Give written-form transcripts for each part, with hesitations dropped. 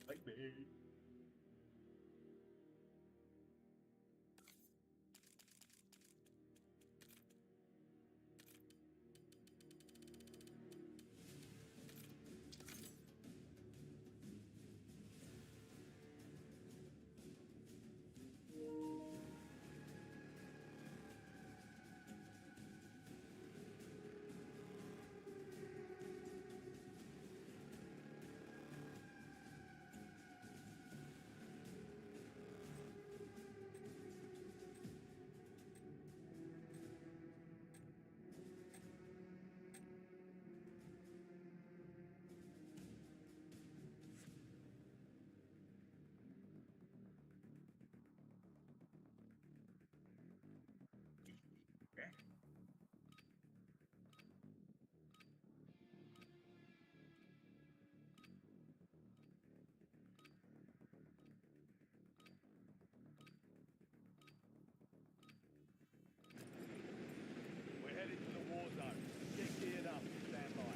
Like me. We're headed to the war zone. Get geared up and stand by.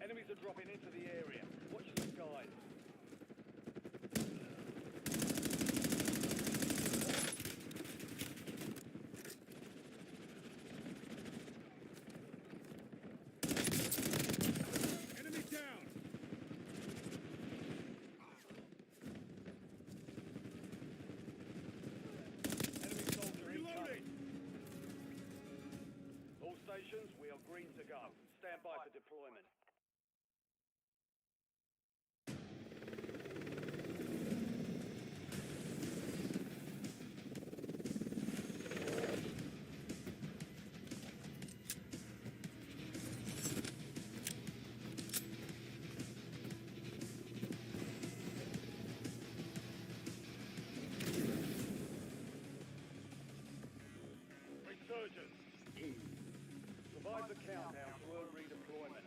Enemies are dropping into the area. Watch the skies. Enemy down! Enemy soldier Reloading! incoming. All stations, we are green to go. Stand by for deployment. Resurgence. Survive the countdown to earn redeployment.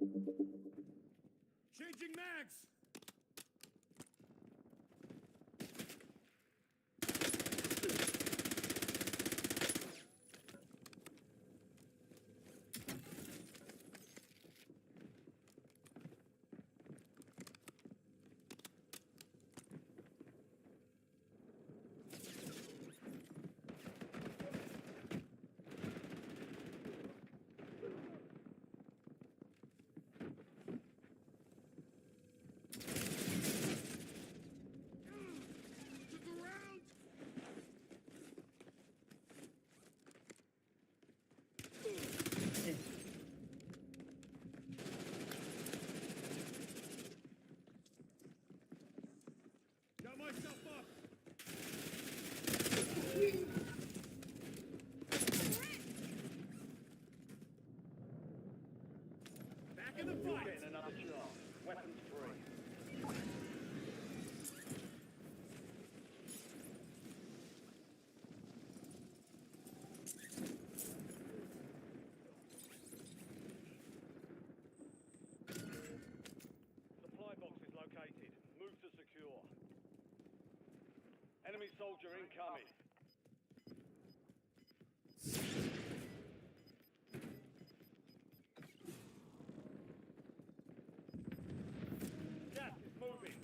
Changing mags! Got myself up! Back in the fight! Getting another chance. Weapons free. Supply box is located. Move to secure. Enemy soldier incoming. Gas is moving.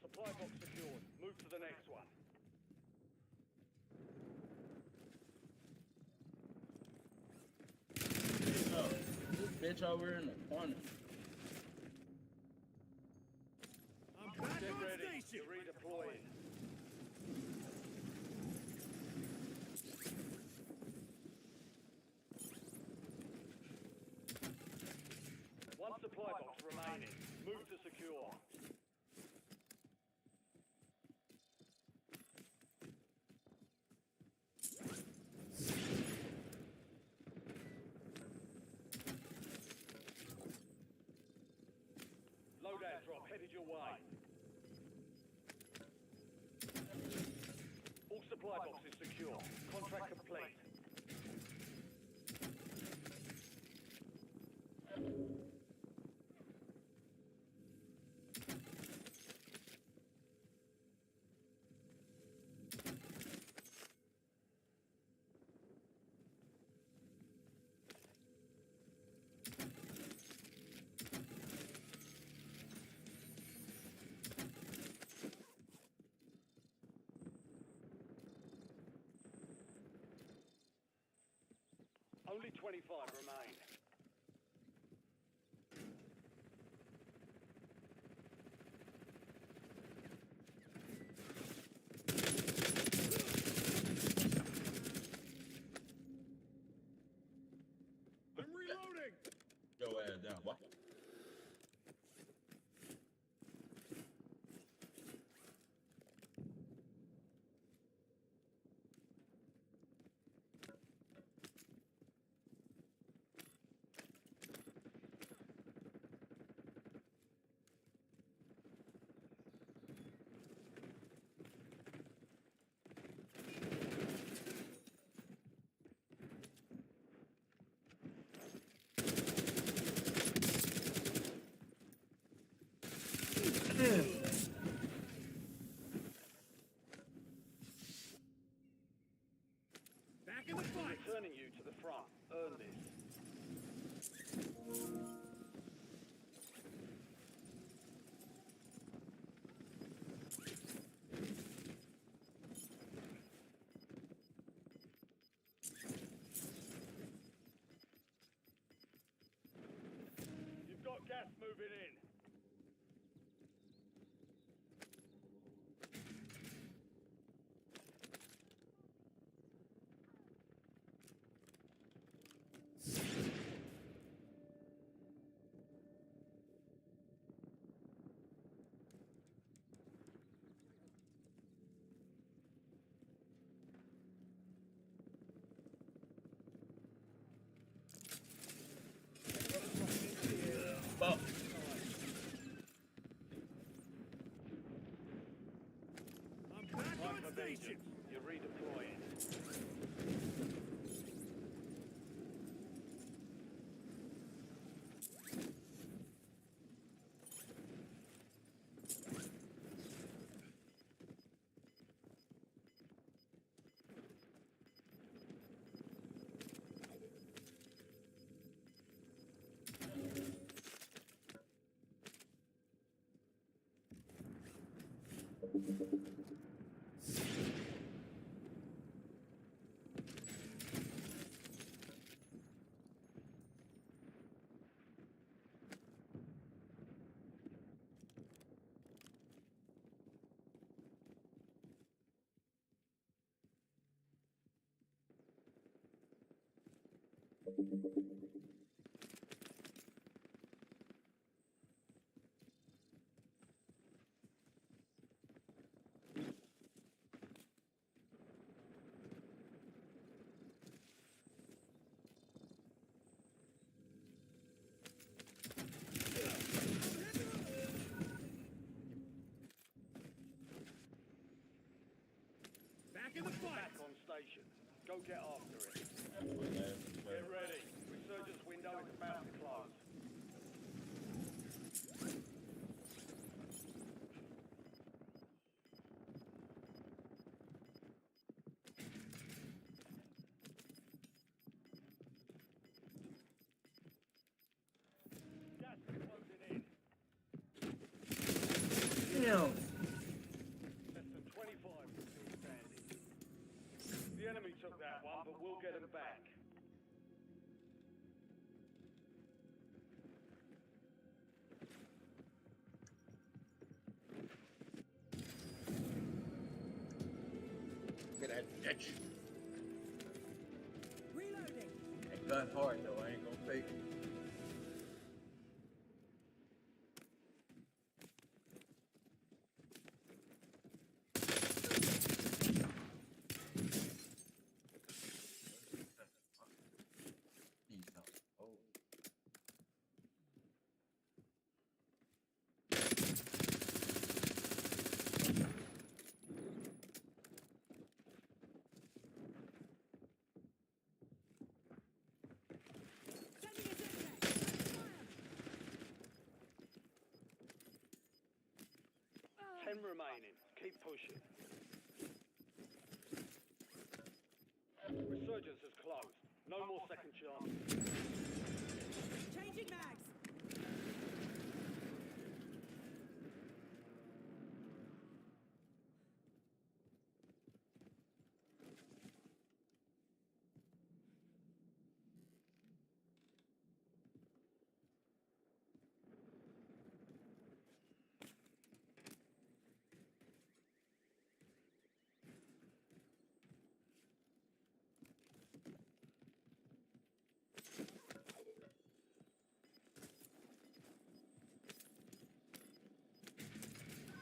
Supply box secured. Move to the next one. Oh, this bitch over in the corner. I'm back Get on ready. station! You're redeploying. One supply box remaining. Move to secure. Loadout drop headed your way. All supply boxes secure. Contract complete. Only 25 remain. I'm reloading! Go ahead down. What? Back in the fight! Returning you to the front. Earn this. You've got gas moving in. Back in the fight! Back on station. Go get after it. Get ready. Resurgence window is about to close. Gas is closing in. Damn. Less than 25 are still standing. The enemy took that one, but we'll get them back. Look at that bitch. Reloading. That gun hard though, I ain't gonna fake it. Oh. 10 remaining. Keep pushing. Resurgence is closed. No more second chances. Changing mags.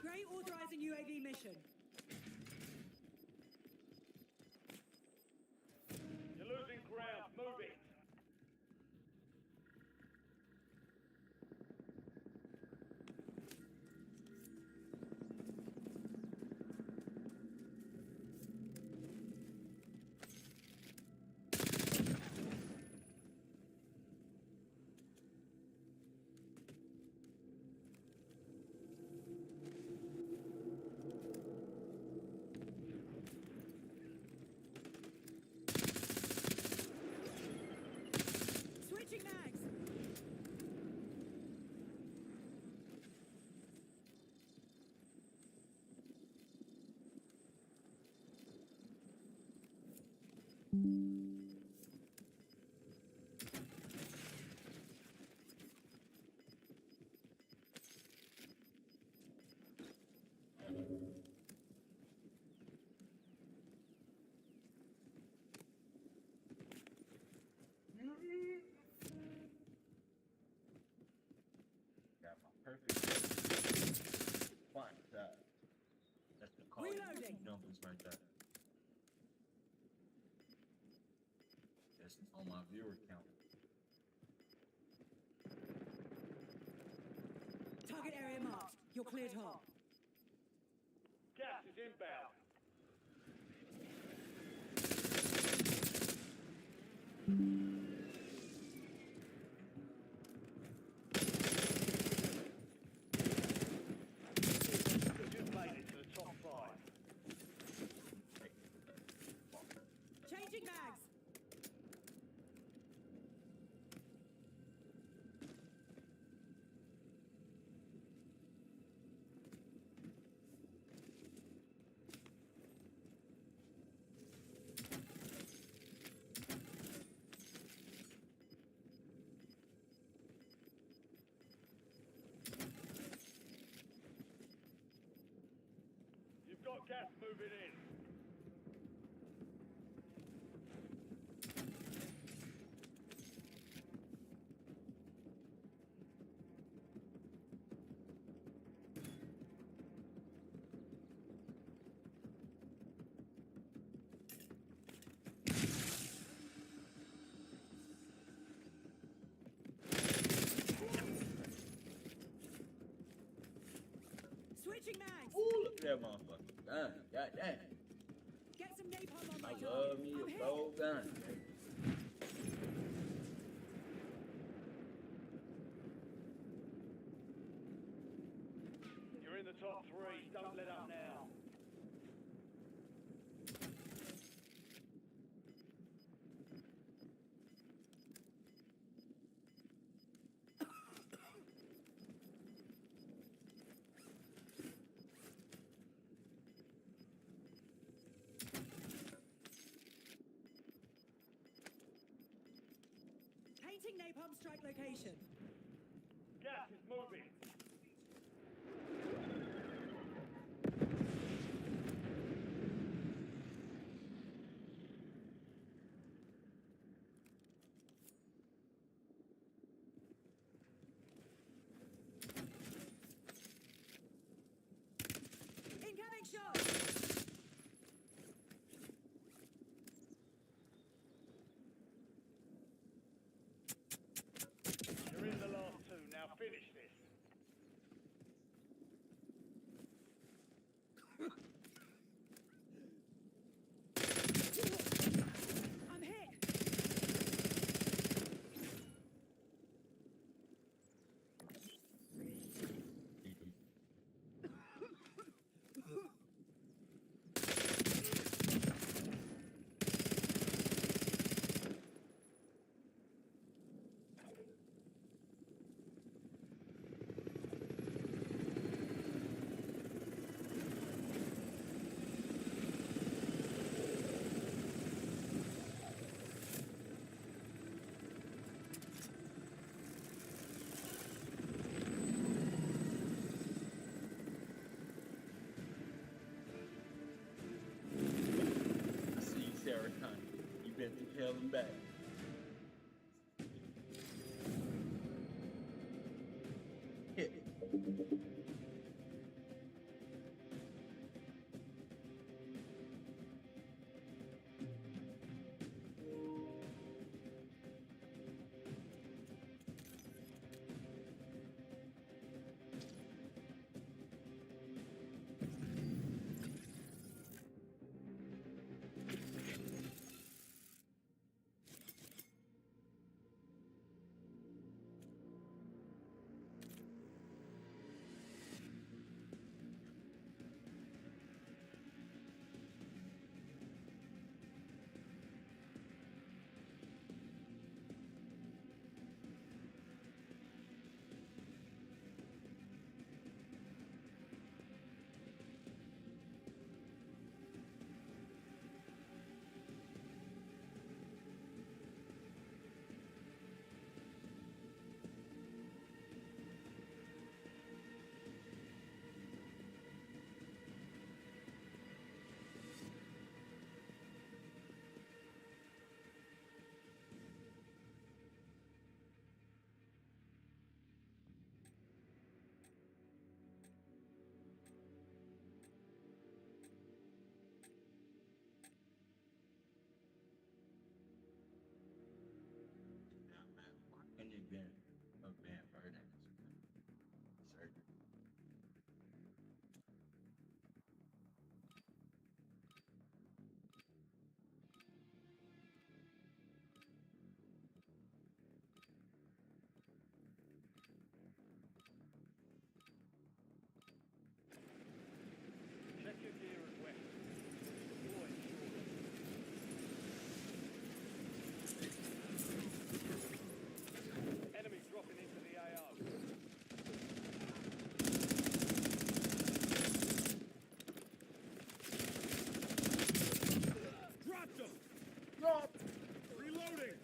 Gray authorizing UAV mission. You're losing ground. Move it. Switching mags. Got my perfect spot. That's the call. Reloading. Numbers right there. That's on my viewer count. Target area marked. You're cleared hot. Gas is inbound. You've made it to the top 5. Changing mags. Gas moving in. Switching mags. Ooh, look at that motherfucker. Gun. God damn. Get some napalm on my I target. love me I'm a hit. bow gun. You're in the top three. Don't let up now. Painting napalm strike location. Gas is moving. Incoming shot. You're in the last two. Now finish this. I'm hit. I see you, Sarah Connor. You've been through hell and back. Hit. And you've been a vampire now. Resurgence. Check your gear and weapons. Deploy shortly. Enemy dropping into the AO. Dropped him! Drop! Reloading!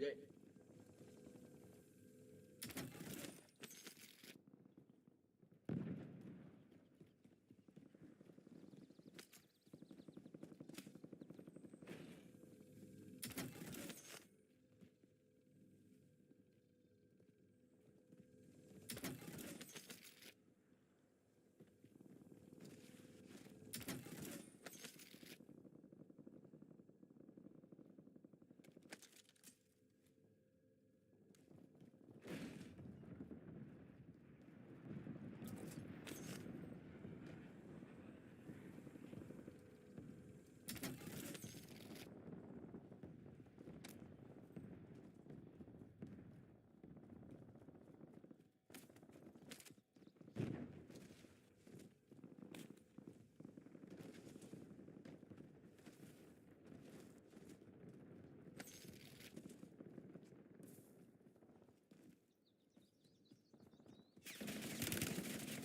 Yeah.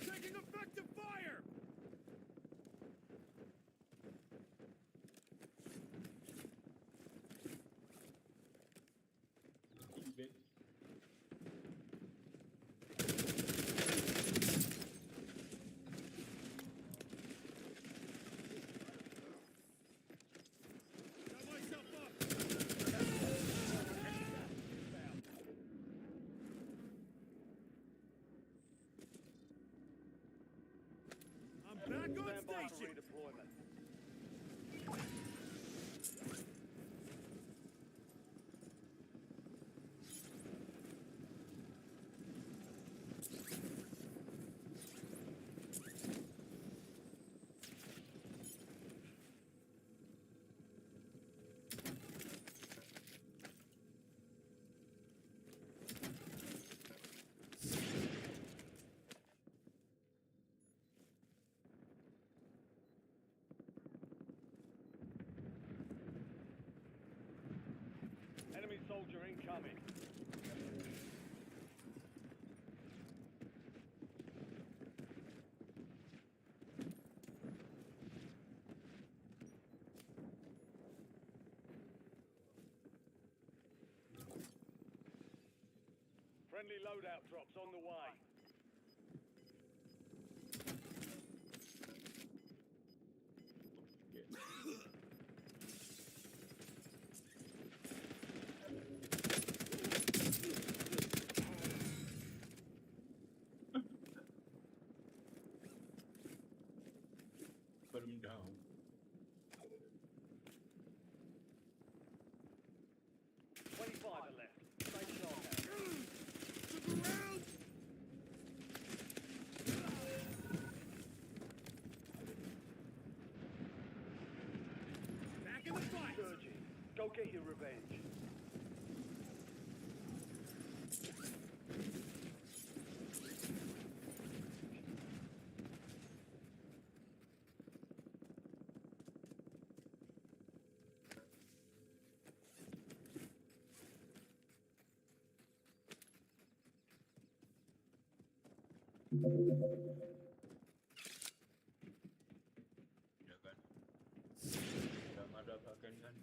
Taking effective fire! Bit. Got myself up! I'm back on Stand by for station! redeployment. Enemy soldier incoming. Friendly loadout drops on the way. Put him down. 25 are left. Stay sharp out. To the ground! Back in the fight! Surging. Go get your revenge. Ya kan? Gak motherfucking kan?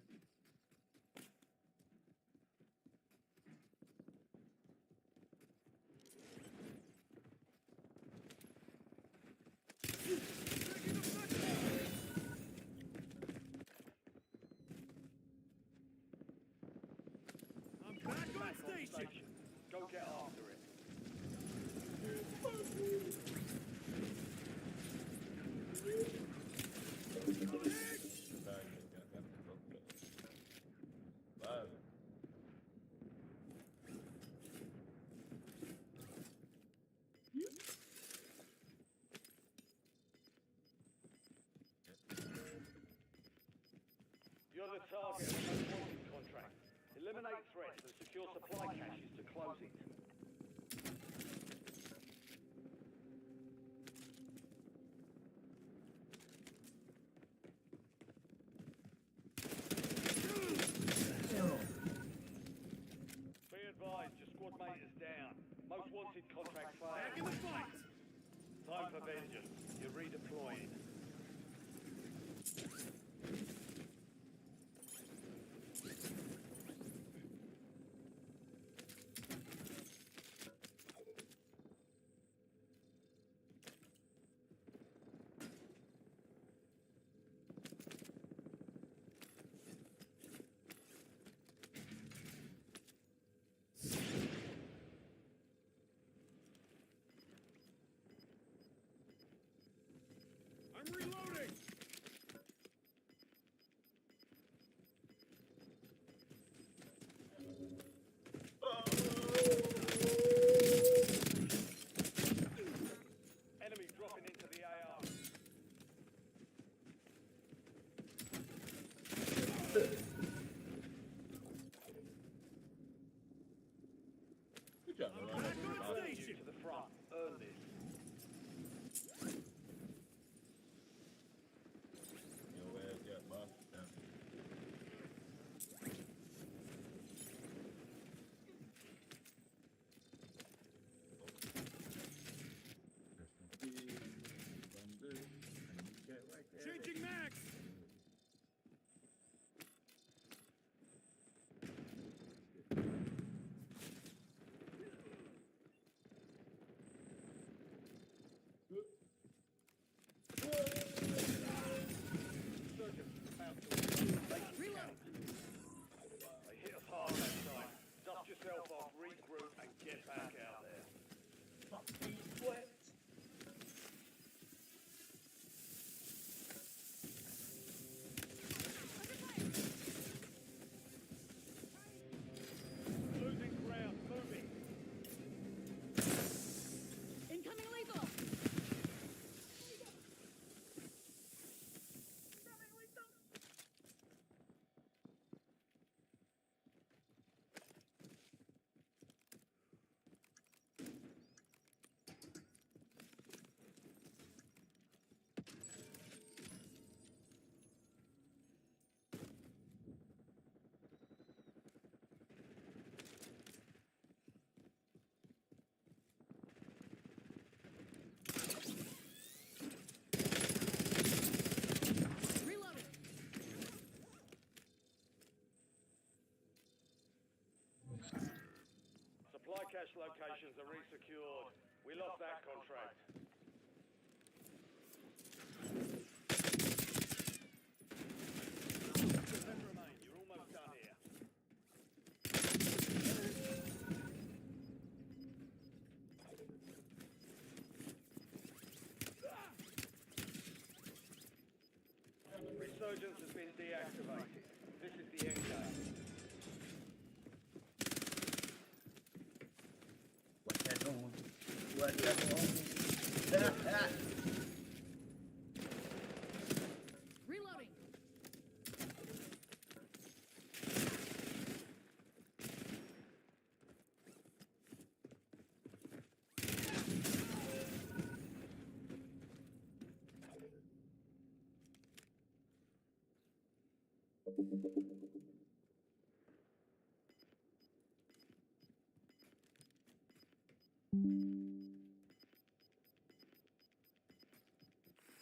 I'm back on station. Go get after it. Lagi gak akan goblok. Bang. You're the target of the wanted contract. Eliminate threats and secure supply caches to close it. Be advised, your squad mate is down. Most wanted contract failed. Back in the fight! Time for vengeance. You're redeploying. Supply cache locations are resecured. We lost that contract. Ten remain. You're almost done here. Resurgence has been deactivated. This is the end game. What that doing? What that doing? Reloading.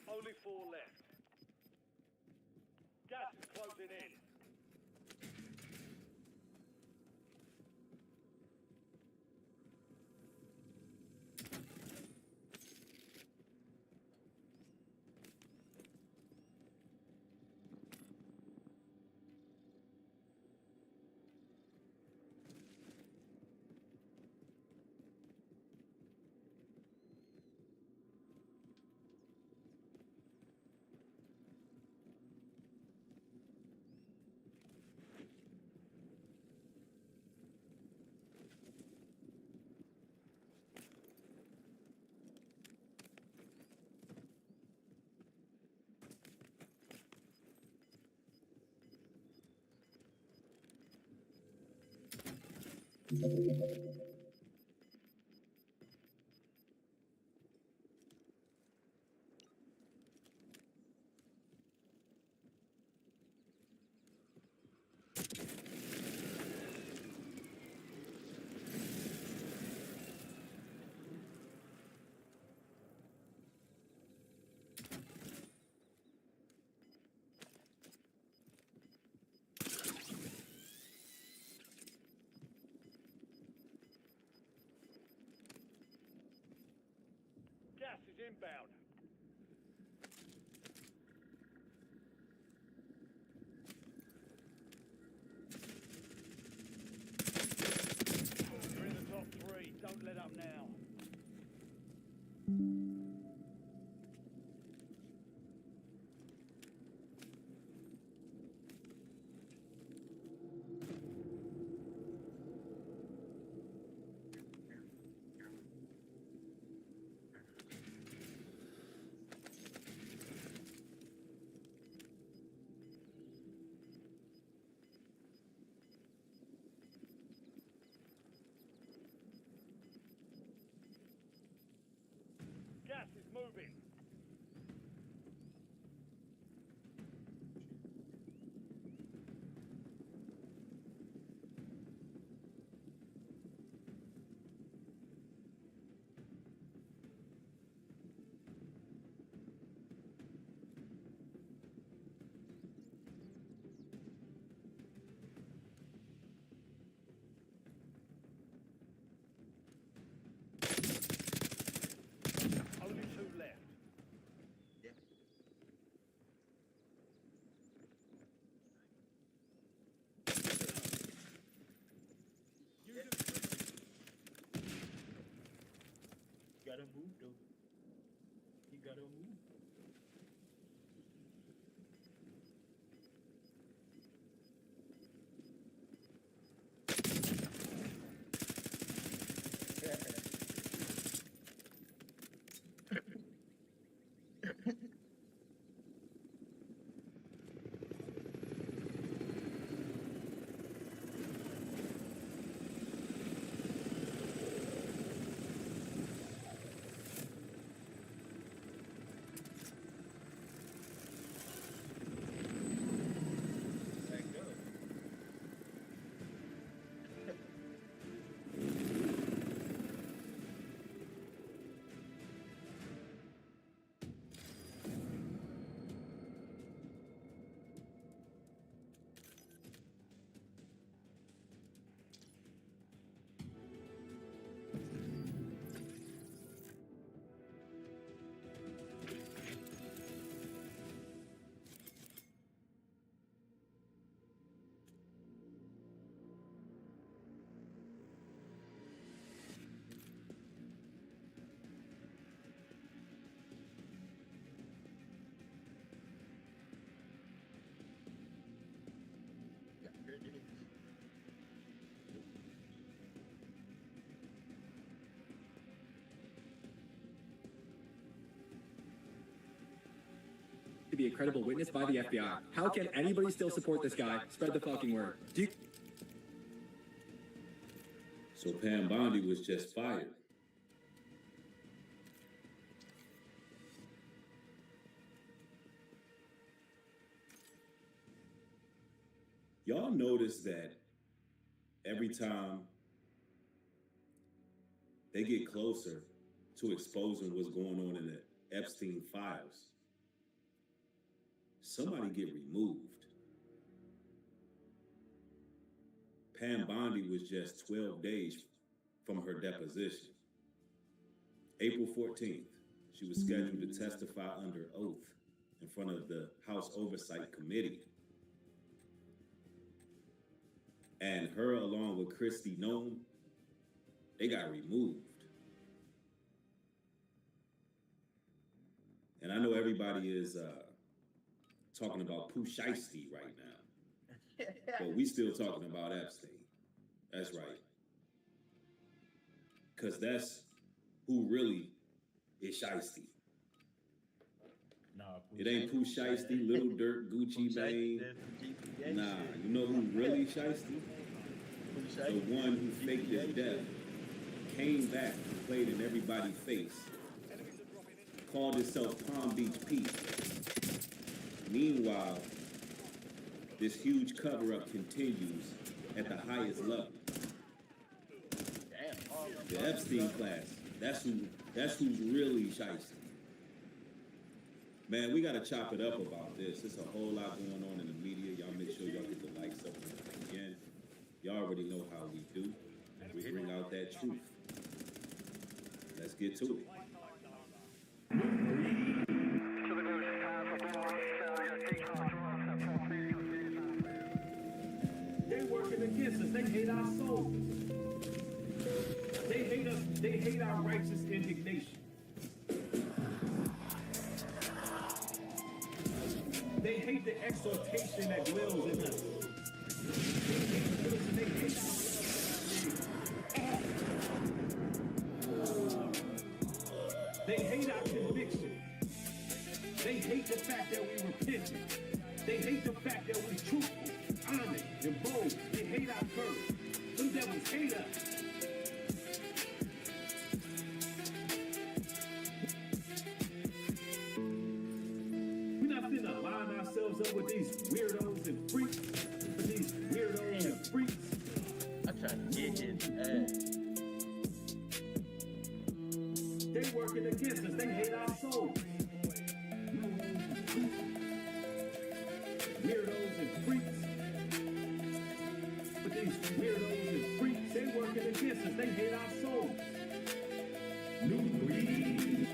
Only 4 left. Gas is closing in. Gas is inbound. You're in the top 3. Don't let up now. Gas is moving. Only 2 left. Gotta move though. You gotta move. be a credible witness by the FBI. How can anybody still support this guy? Spread the fucking word. So Pam Bondi was just fired. Y'all notice that every time they get closer to exposing what's going on in the Epstein files, somebody get removed. Pam Bondi was just 12 days from her deposition. April 14th, she was scheduled to testify under oath in front of the House Oversight Committee. And her, along with Christy Nome, they got removed. And I know everybody is talking about Pooh Shiesty right now, but we still talking about Epstein. That's right. Because that's who really is Shiesty. Nah, It ain't Pooh Shiesty, Little Dirt, Gucci Mane. Nah, you know who really Shiesty? The one who faked his death, came back and played in everybody's face, called himself Palm Beach Pete. Meanwhile, this huge cover-up continues at the highest level. The Epstein class, that's who's really Shiesty. Man, we gotta chop it up about this. There's a whole lot going on in the media. Y'all make sure y'all get the likes up again. Y'all already know how we do. We bring out that truth. Let's get to it. They working against us. They hate our souls. They hate us. They hate our righteous indignation. They hate the exhortation that dwells in us. They hate They hate our conviction. They hate the fact that we repented. They hate the fact that we're truthful, honest, and bold. They hate our courage. Them devils hate us. We're not finna line ourselves up with these weirdos and freaks. With these weirdos and freaks. I tried to get his ass. They working against us. They hate our souls. Weirdos and freaks. But these weirdos and freaks, they working against us. They hate our souls. New breed.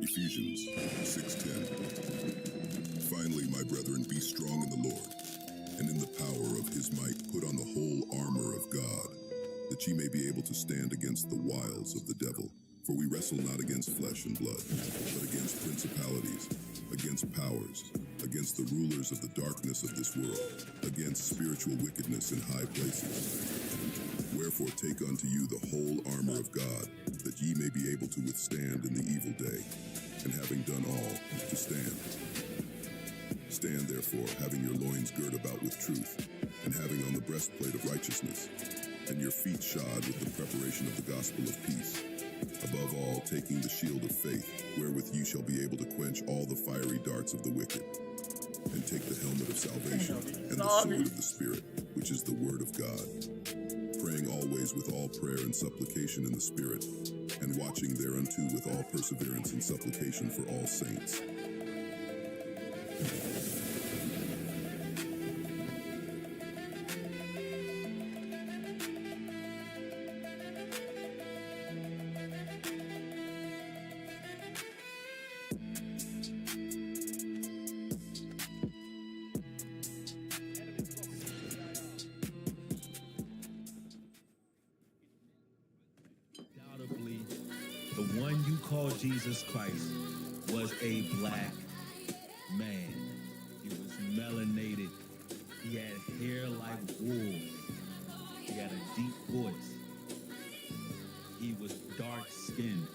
Ephesians 6:10. Finally, my brethren, be strong in the Lord, and in the power of his might put on the whole armor of God, that ye may be able to stand against the wiles of the devil. For we wrestle not against flesh and blood, but against principalities, against powers, against the rulers of the darkness of this world, against spiritual wickedness in high places. Wherefore take unto you the whole armor of God, that ye may be able to withstand in the evil day, and having done all, to stand. Stand therefore, having your loins girt about with truth, and having on the breastplate of righteousness, and your feet shod with the preparation of the gospel of peace. Above all, taking the shield of faith, wherewith you shall be able to quench all the fiery darts of the wicked, and take the helmet of salvation and the sword of the Spirit, which is the word of God. praying always with all prayer and supplication in the Spirit, and watching thereunto with all perseverance and supplication for all saints. Undoubtedly, the one you call Jesus Christ was a black man. He was melanated. He had hair like wool. He had a deep voice. He was dark-skinned.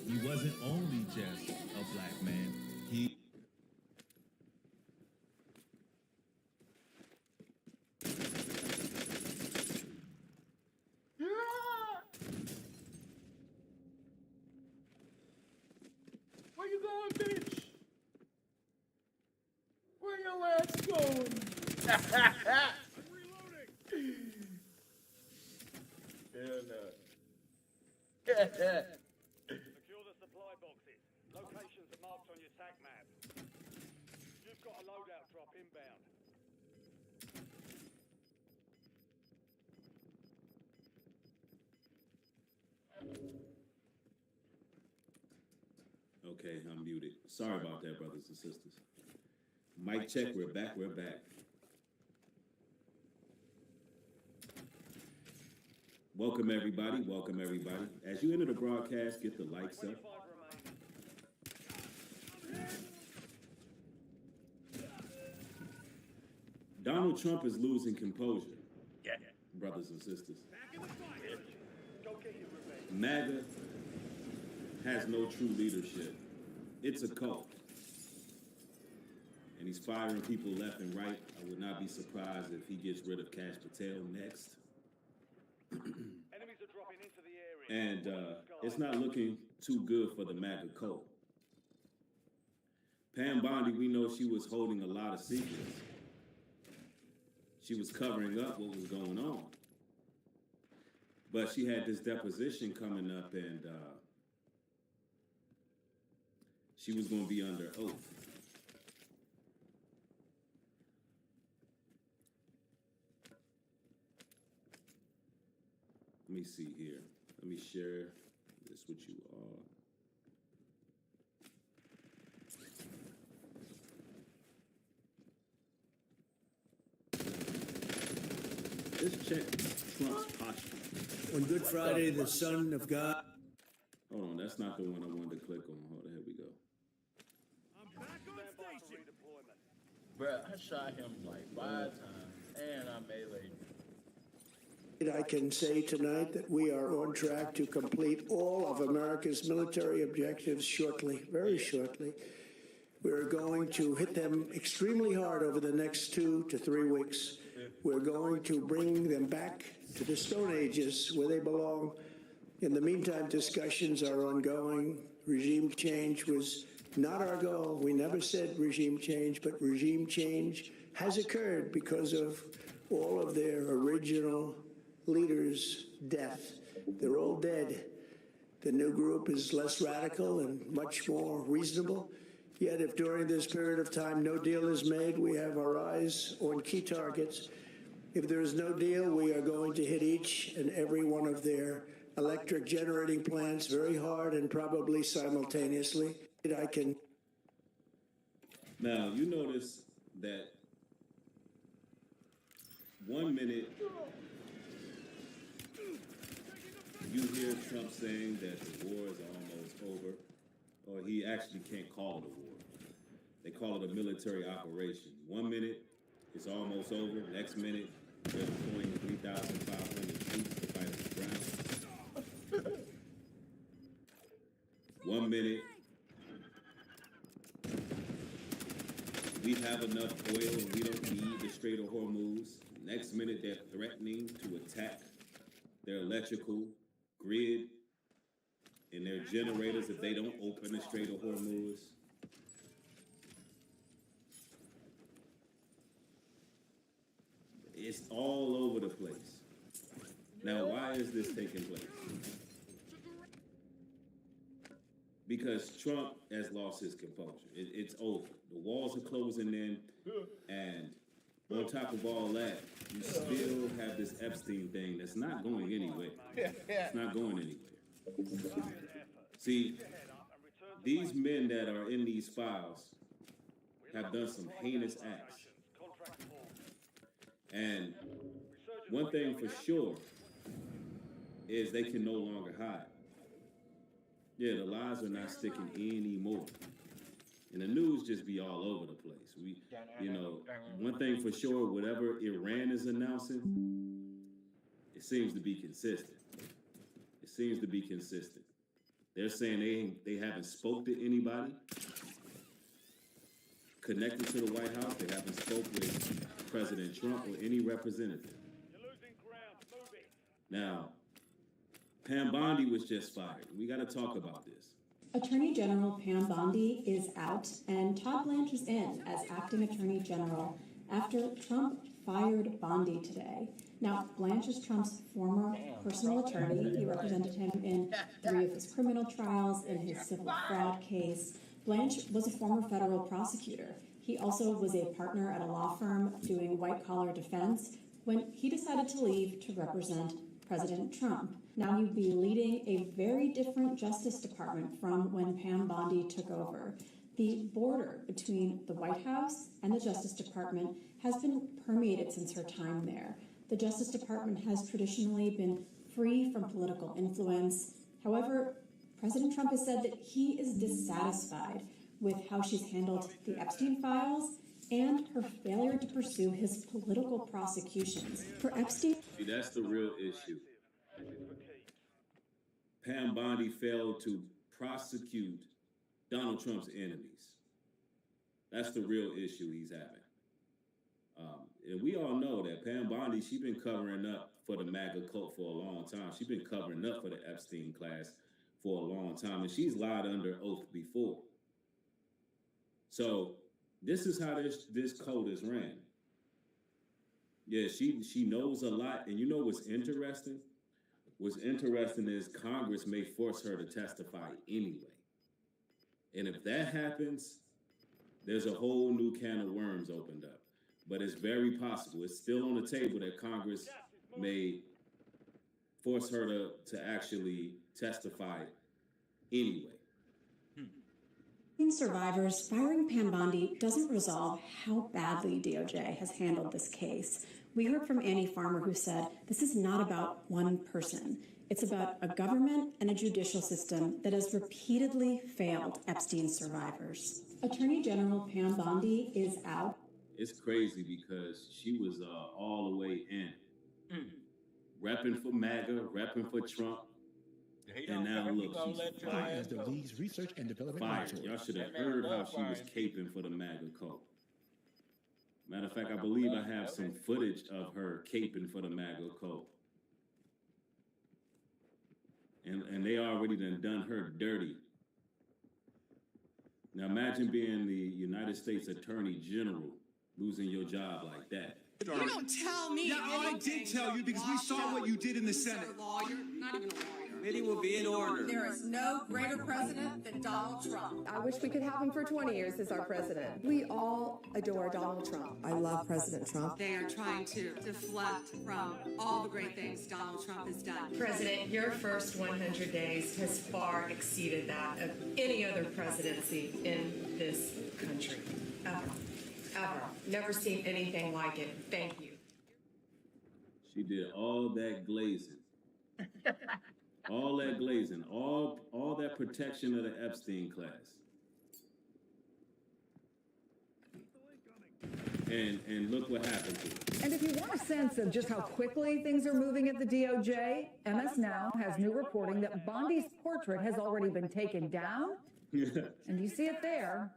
He wasn't only just a black man. He Where you going, bitch? Where your ass going? Hell no. Secure the supply boxes. Locations are marked on your TAC map. You've got a loadout drop inbound. Okay, I'm muted. Sorry about that, brothers and sisters. Mic check, we're back, we're back. Welcome everybody, welcome everybody. As you enter the broadcast, get the lights up. 25 remain. Donald Trump is losing composure, Yeah. brothers and sisters. Go get your revenge. MAGA has no true leadership. It's a cult. And he's firing people left and right. I would not be surprised if he gets rid of Cash Patel next. Enemies are dropping into the area. And it's not looking too good for the MAGA cult. Pam Bondi, we know she was holding a lot of secrets. She was covering up what was going on. But she had this deposition coming up, and she was going to be under oath. Let me see here. Let me share this with you all. Let's check Trump's posture. On Good Friday, the Son of God. Hold on, that's not the one I wanted to click on. Hold on, here we go. Stand by for redeployment. Bruh, I shot him like 5 times, and I meleeed him. I can say tonight that we are on track to complete all of America's military objectives shortly, very shortly. We're going to hit them extremely hard over the next 2 to 3 weeks. We're going to bring them back to the Stone Ages where they belong. In the meantime, discussions are ongoing. Regime change was not our goal. We never said regime change, but regime change has occurred because of all of their original leaders' death. They're all dead. The new group is less radical and much more reasonable. Yet if during this period of time no deal is made, we have our eyes on key targets. If there is no deal, we are going to hit each and every one of their electric generating plants very hard and probably simultaneously. I can. Now, you notice that 1 minute you hear Trump saying that the war is almost over, or he actually can't call it a war. They call it a military operation. 1 minute, it's almost over. Next minute, they're deploying 3,500 troops to fight on the ground. 1 minute, we have enough oil and we don't need the Strait of Hormuz. Next minute, they're threatening to attack their electrical grid and their generators if they don't open the Strait of Hormuz. It's all over the place. Now, why is this taking place? Because Trump has lost his composure. It's over. The walls are closing in, and on top of all that, you still have this Epstein thing that's not going anywhere. It's not going anywhere. See, these men that are in these files have done some heinous acts. And one thing for sure is they can no longer hide. Yeah, the lies are not sticking anymore. And the news just be all over the place. One thing for sure, whatever Iran is announcing, it seems to be consistent. It seems to be consistent. They're saying they haven't spoke to anybody connected to the White House. They haven't spoke with President Trump or any representative. Now, Pam Bondi was just fired. We got to talk about this. Attorney General Pam Bondi is out, and Todd Blanche is in as acting Attorney General after Trump fired Bondi today. Now, Blanche is Trump's former personal attorney. He represented him in 3 of his criminal trials, in his civil fraud case. Blanche was a former federal prosecutor. He also was a partner at a law firm doing white-collar defense when he decided to leave to represent President Trump. Now he'd be leading a very different Justice Department from when Pam Bondi took over. The border between the White House and the Justice Department has been permeated since her time there. The Justice Department has traditionally been free from political influence. However, President Trump has said that he is dissatisfied with how she's handled the Epstein files and her failure to pursue his political prosecutions. For Epstein... See, that's the real issue. Pam Bondi failed to prosecute Donald Trump's enemies. That's the real issue he's having. And we all know that Pam Bondi, she's been covering up for the MAGA cult for a long time. She's been covering up for the Epstein class for a long time, and she's lied under oath before. So this is how this code is ran. Yeah, she knows a lot, and you know what's interesting? What's interesting is Congress may force her to testify anyway. And if that happens, there's a whole new can of worms opened up. But it's very possible. It's still on the table that Congress may force her to actually testify anyway. Survivors, firing Pam Bondi doesn't resolve how badly DOJ has handled this case. We heard from Annie Farmer, who said this is not about one person. It's about a government and a judicial system that has repeatedly failed Epstein survivors. Attorney General Pam Bondi is out. It's crazy because she was all the way in. Repping for MAGA, repping for Trump. And now look, she's fired. As the league's research and development Fired. Y'all should have heard how she was caping for the MAGA cult. Matter of fact, I believe I have some footage of her caping for the MAGA cult. And they already done her dirty. Now imagine being the United States Attorney General, losing your job like that. You don't tell me. Yeah, I did tell you because we saw what you did in the Senate. Lawyer, not even a lawyer. Meeting will be in order. There is no greater president than Donald Trump. I wish we could have him for 20 years as our president. We all adore Donald Trump. I love President Trump. They are trying to deflect from all the great things Donald Trump has done. President, your first 100 days has far exceeded that of any other presidency in this country. Ever. Ever. Never seen anything like it. Thank you. She did all that glazing. All that glazing, all that protection of the Epstein class. And look what happened to it. And if you want a sense of just how quickly things are moving at the DOJ, MS Now has new reporting that Bondi's portrait has already been taken down. And you see it there,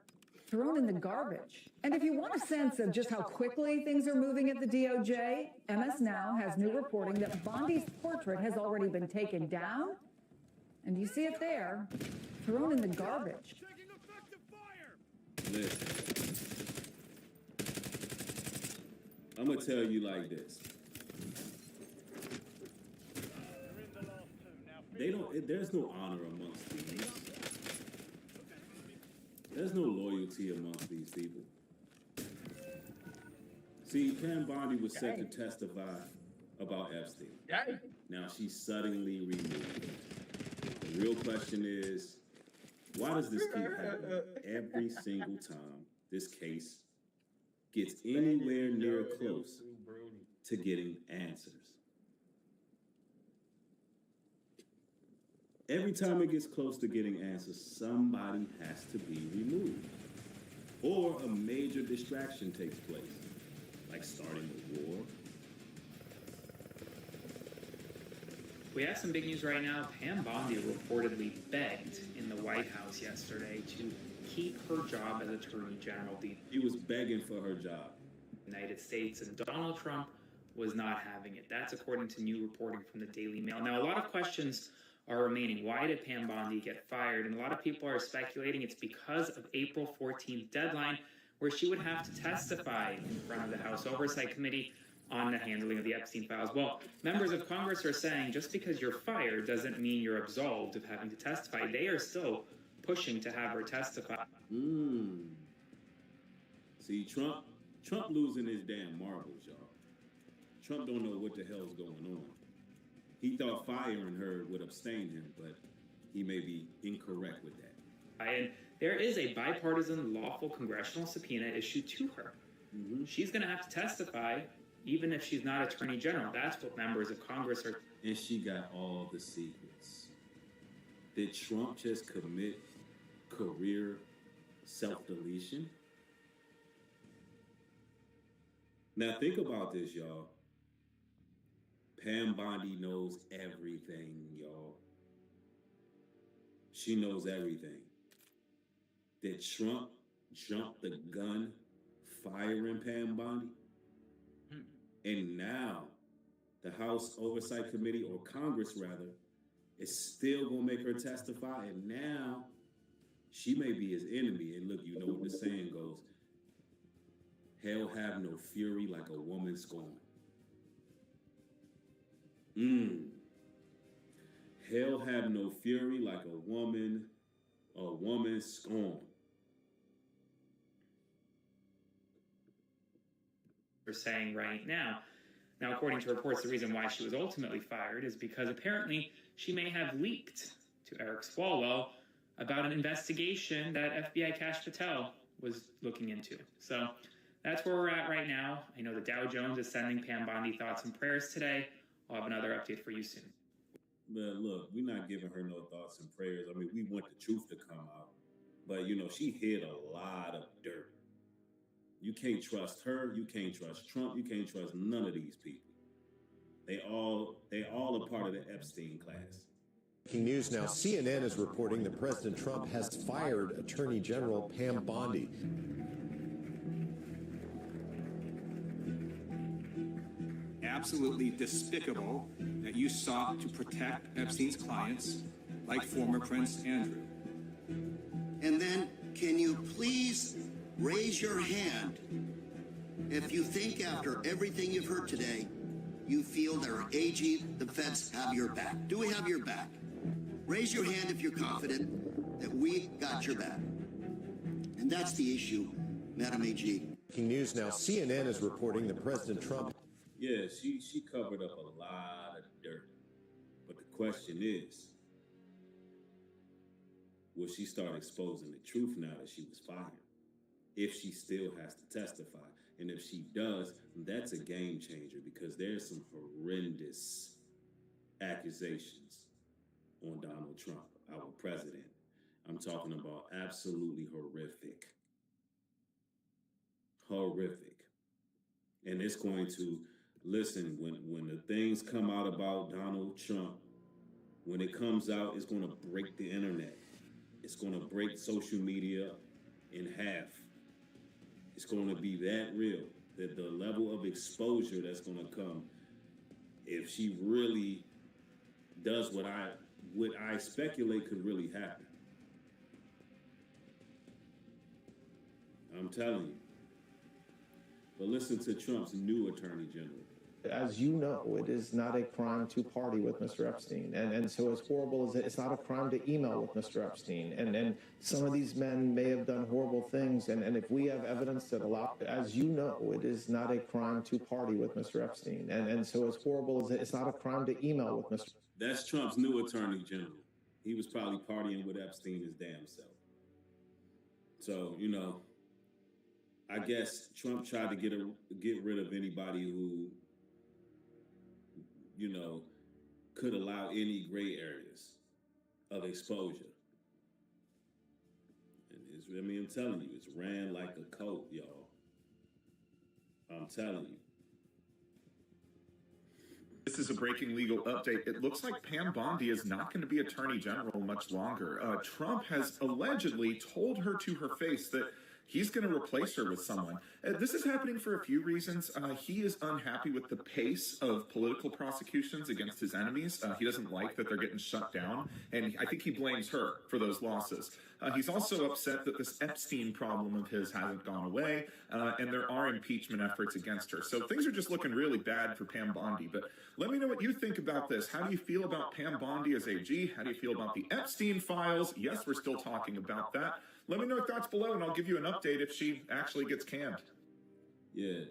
thrown in the garbage. And if you want a sense of just how quickly things are moving at the DOJ, MS Now has new reporting that Bondi's portrait has already been taken down. And you see it there, thrown in the garbage. Listen, I'm going to tell you like this. they don't. There's no honor amongst these. There's no loyalty amongst these people. See, Pam Bondi was set to testify about Epstein. Now she's suddenly removed. The real question is, why does this keep happening every single time this case gets anywhere near close to getting answers? Every time it gets close to getting answers, somebody has to be removed. Or a major distraction takes place, like starting a war. We have some big news right now. Pam Bondi reportedly begged in the White House yesterday to keep her job as Attorney General of the She was begging for her job. United States, and Donald Trump was not having it. That's according to new reporting from the Daily Mail. Now, a lot of questions are remaining. Why did Pam Bondi get fired? And a lot of people are speculating it's because of April 14th deadline, where she would have to testify in front of the House Oversight Committee on the handling of the Epstein files. Well, members of Congress are saying just because you're fired doesn't mean you're absolved of having to testify. They are still pushing to have her testify. See, Trump losing his damn marbles, y'all. Trump don't know what the hell's going on. He thought firing her would abstain him, but he may be incorrect with that. And there is a bipartisan lawful congressional subpoena issued to her. She's going to have to testify even if she's not Attorney General. That's what members of Congress are. And she got all the secrets. Did Trump just commit career self-deletion? Now think about this, y'all. Pam Bondi knows everything, y'all. She knows everything. Did Trump jump the gun firing Pam Bondi? And now the House Oversight Committee, or Congress rather, is still going to make her testify. And now she may be his enemy. And look, you know what the saying goes. Hell have no fury like a woman scorned. Hell have no fury like a woman scorned. Are saying right now. Now, according to reports, the reason why she was ultimately fired is because apparently she may have leaked to Eric Swalwell about an investigation that FBI Kash Patel was looking into. So that's where we're at right now. I know the Dow Jones is sending Pam Bondi thoughts and prayers today. I'll have another update for you soon. But look, we're not giving her no thoughts and prayers. I mean, we want the truth to come out. But, you know, she hid a lot of dirt. You can't trust her. You can't trust Trump. You can't trust none of these people. They all are part of the Epstein class. Breaking news now. CNN is reporting that President Trump has fired Attorney General Pam Bondi. Absolutely despicable that you sought to protect Epstein's clients, like former Prince Andrew. And then, can you please raise your hand if you think after everything you've heard today, you feel that our AG, the feds, have your back? Do we have your back? Raise your hand if you're confident that we got your back. And that's the issue, Madam AG. Breaking news now. CNN is reporting that President Trump... Yeah, she covered up a lot of dirt. But the question is, will she start exposing the truth now that she was fired? If she still has to testify. And if she does, that's a game changer because there's some horrendous accusations on Donald Trump, our president. I'm talking about absolutely horrific. Horrific. And it's going to, listen, when the things come out about Donald Trump, when it comes out, it's going to break the internet. It's going to break social media in half. It's going to be that real, that the level of exposure that's going to come if she really does what I speculate could really happen. I'm telling you. But listen to Trump's new attorney general. As you know, it is not a crime to party with Mr. Epstein. And so as horrible as it's not a crime to email with Mr. Epstein. And some of these men may have done horrible things. And if we have evidence that as you know, it is not a crime to party with Mr. Epstein. And so as horrible as it's not a crime to email with Mr. That's Trump's new attorney general. He was probably partying with Epstein his damn self. So, you know, I guess Trump tried to get rid of anybody who, you know, could allow any gray areas of exposure. And I'm telling you, it's ran like a coat, y'all. I'm telling you. This is a breaking legal update. It looks like Pam Bondi is not going to be Attorney General much longer. Trump has allegedly told her to her face that he's going to replace her with someone. This is happening for a few reasons. He is unhappy with the pace of political prosecutions against his enemies. He doesn't like that they're getting shut down, and I think he blames her for those losses. He's also upset that this Epstein problem of his hasn't gone away, and there are impeachment efforts against her. So things are just looking really bad for Pam Bondi. But let me know what you think about this. How do you feel about Pam Bondi as AG? How do you feel about the Epstein files? Yes, we're still talking about that. Let me know your thoughts below, and I'll give you an update if she actually gets canned. Yeah,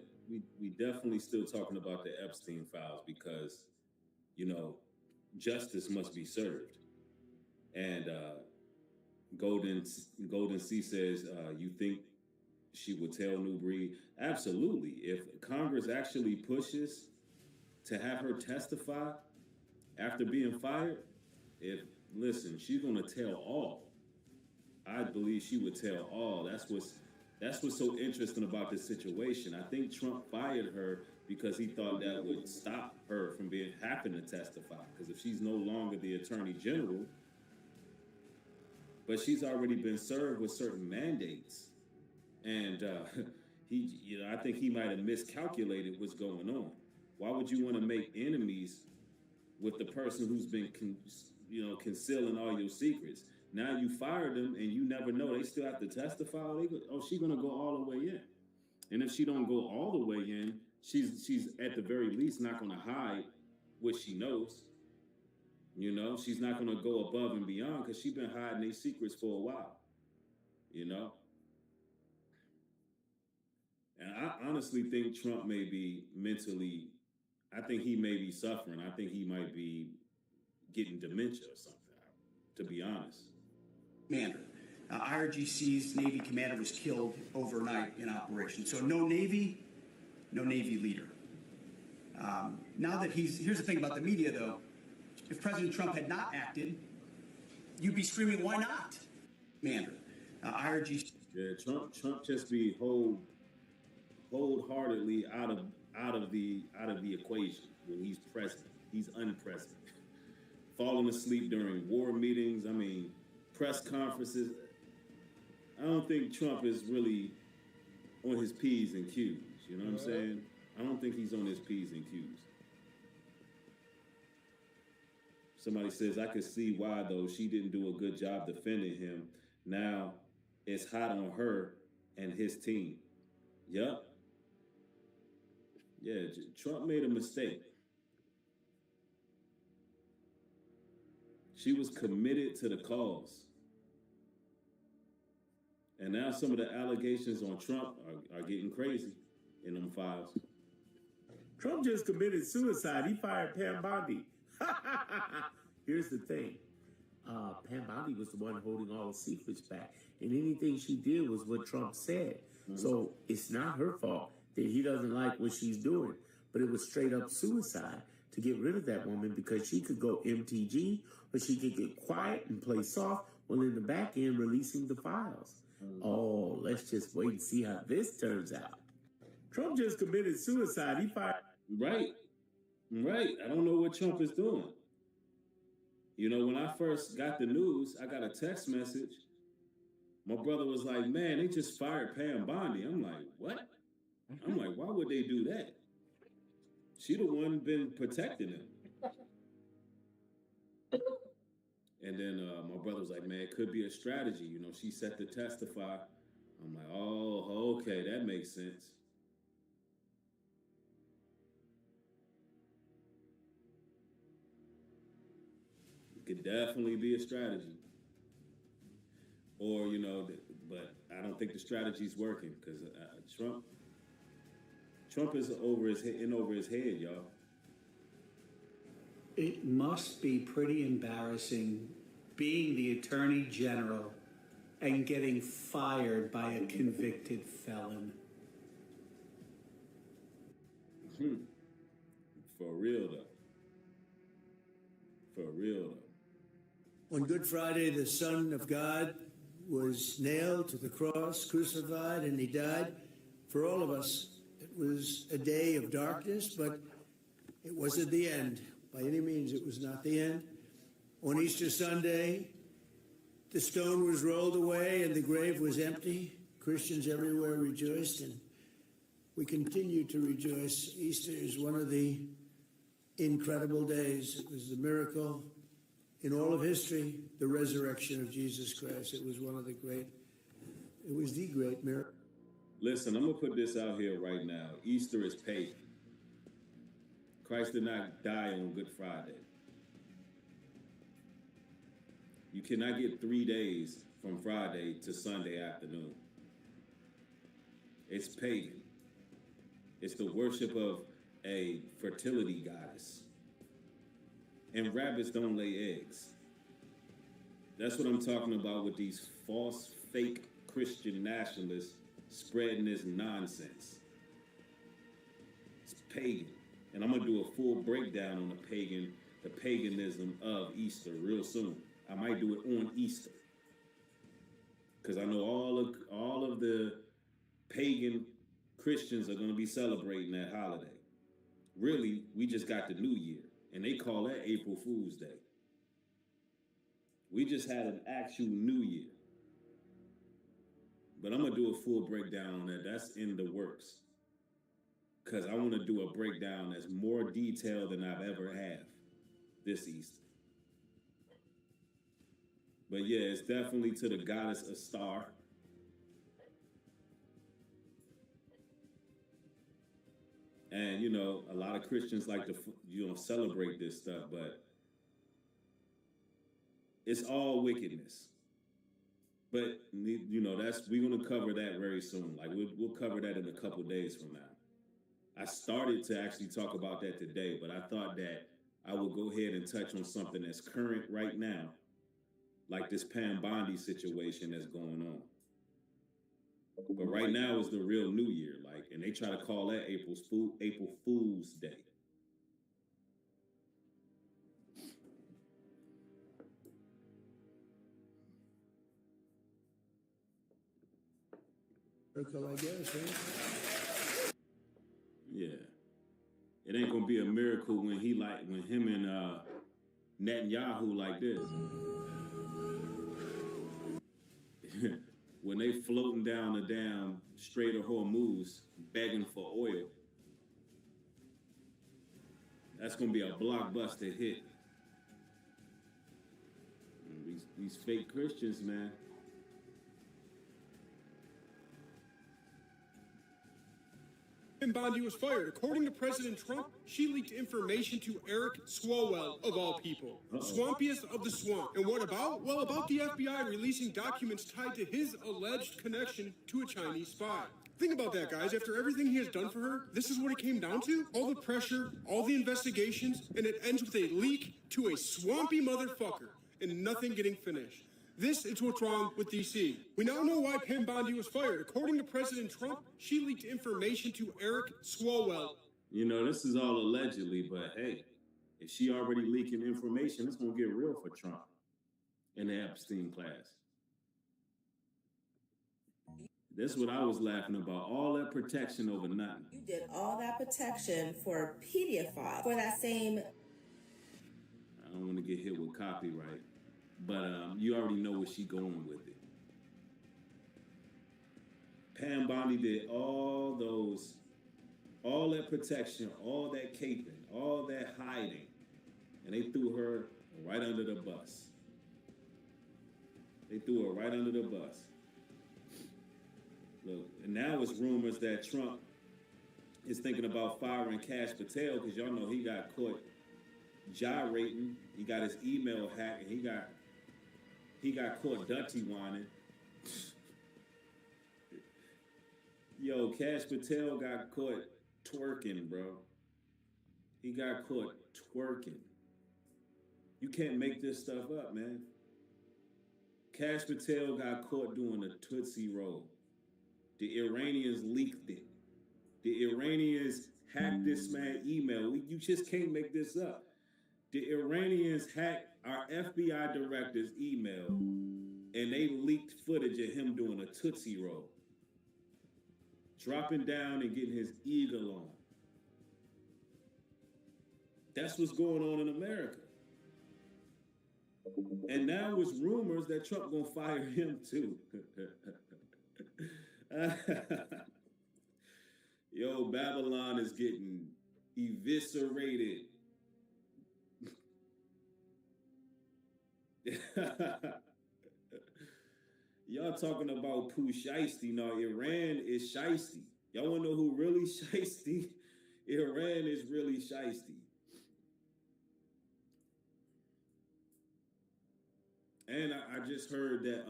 we definitely still talking about the Epstein files because, you know, justice must be served. And Golden C says, you think she would tell New Breed? Absolutely. If Congress actually pushes to have her testify after being fired, listen, she's going to tell all. I believe she would tell all. That's what's so interesting about this situation. I think Trump fired her because he thought that would stop her from having to testify. Because if she's no longer the Attorney General, but she's already been served with certain mandates, and I think he might have miscalculated what's going on. Why would you want to make enemies with the person who's been, concealing all your secrets? Now you fired them, and you never know. They still have to testify. She's gonna go all the way in. And if she don't go all the way in, she's at the very least not gonna hide what she knows. You know, she's not gonna go above and beyond because she's been hiding these secrets for a while. You know. And I honestly think Trump may be mentally. I think he may be suffering. I think he might be getting dementia or something. To be honest. Commander. IRGC's Navy commander was killed overnight in operation. So no Navy leader. Now that here's the thing about the media, though. If President Trump had not acted, you'd be screaming, "Why not?" Commander. IRGC. Yeah, Trump just be wholeheartedly out of the equation when he's president. He's unpresident. Falling asleep during war meetings. I mean, press conferences. I don't think Trump is really on his P's and Q's. You know what I'm saying? I don't think he's on his P's and Q's. Somebody says, I could see why, though. She didn't do a good job defending him. Now it's hot on her and his team. Yup. Yeah, Trump made a mistake. She was committed to the cause. And now some of the allegations on Trump are getting crazy in them files. Trump just committed suicide. He fired Pam Bondi. Here's the thing. Pam Bondi was the one holding all the secrets back. And anything she did was what Trump said. Mm-hmm. So it's not her fault that he doesn't like what she's doing. But it was straight up suicide to get rid of that woman because she could go MTG or she could get quiet and play soft while in the back end releasing the files. Oh, let's just wait and see how this turns out. Trump just committed suicide. He fired. Right. I don't know what Trump is doing. You know, when I first got the news, I got a text message. My brother was like, man, they just fired Pam Bondi. I'm like, what? I'm like, why would they do that? She the one been protecting him. And then my brother was like, man, it could be a strategy. You know, she set to testify. I'm like, oh, okay, that makes sense. definitely be a strategy. Or, you know, but I don't think the strategy's working because Trump is over his head, y'all. It must be pretty embarrassing being the Attorney General and getting fired by a convicted felon. For real, though. For real, though. On Good Friday, the Son of God was nailed to the cross, crucified, and he died for all of us. It was a day of darkness, but it wasn't the end. By any means, it was not the end. On Easter Sunday, the stone was rolled away and the grave was empty. Christians everywhere rejoiced, and we continue to rejoice. Easter is one of the incredible days. It was the miracle in all of history, the resurrection of Jesus Christ. It was one of the great, it was the great miracle. Listen, I'm going to put this out here right now. Easter is pagan. Christ did not die on Good Friday. You cannot get 3 days from Friday to Sunday afternoon. It's pagan. It's the worship of a fertility goddess. And rabbits don't lay eggs. That's what I'm talking about with these false, fake Christian nationalists spreading this nonsense. It's pagan. And I'm going to do a full breakdown on the paganism of Easter real soon. I might do it on Easter. Because I know all of the pagan Christians are going to be celebrating that holiday. Really, we just got the New Year, and they call that April Fool's Day. We just had an actual New Year. But I'm going to do a full breakdown on that. That's in the works. Because I want to do a breakdown that's more detailed than I've ever had this Easter. But yeah, it's definitely to the goddess Astar. And, you know, a lot of Christians like to, celebrate this stuff, but it's all wickedness. But, you know, we're going to cover that very soon. Like, we'll cover that in a couple days from now. I started to actually talk about that today, but I thought that I would go ahead and touch on something that's current right now, like this Pam Bondi situation that's going on. But right now is the real New Year, and they try to call that April Fool's Day. Miracle, I guess, right? Yeah. It ain't gonna be a miracle when him and Netanyahu like this. When they floating down the damn Strait of Hormuz begging for oil. That's gonna be a blockbuster hit. These fake Christians, man. Pam Bondi was fired. According to President Trump, she leaked information to Eric Swalwell, of all people. Swampiest of the swamp. And what about? Well, about the FBI releasing documents tied to his alleged connection to a Chinese spy. Think about that, guys. After everything he has done for her, this is what it came down to? All the pressure, all the investigations, and it ends with a leak to a swampy motherfucker and nothing getting finished. This is what's wrong with D.C. We now know why Pam Bondi was fired. According to President Trump, she leaked information to Eric Swalwell. You know, this is all allegedly, but hey, if she already leaking information, it's going to get real for Trump and the Epstein class. That's what I was laughing about. All that protection over nothing. You did all that protection for a pedophile, for that same... I don't want to get hit with copyright. But you already know where she's going with it. Pam Bondi did all that protection, all that caping, all that hiding, and they threw her right under the bus. Look, and now it's rumors that Trump is thinking about firing Kash Patel because y'all know he got caught gyrating. He got his email hacked, and he got caught Dutty whining. Yo, Cash Patel got caught twerking, bro. He got caught twerking. You can't make this stuff up, man. Cash Patel got caught doing a Tootsie Roll. The Iranians leaked it. The Iranians hacked this man's email. You just can't make this up. The Iranians hacked our FBI director's email, and they leaked footage of him doing a Tootsie Roll. Dropping down and getting his eagle on. That's what's going on in America. And now it's rumors that Trump gonna fire him too. Yo, Babylon is getting eviscerated. Y'all talking about Pooh Shiesty. No, Iran is Shiesty. Y'all wanna know who really Shiesty? Iran is really Shiesty. And I just heard that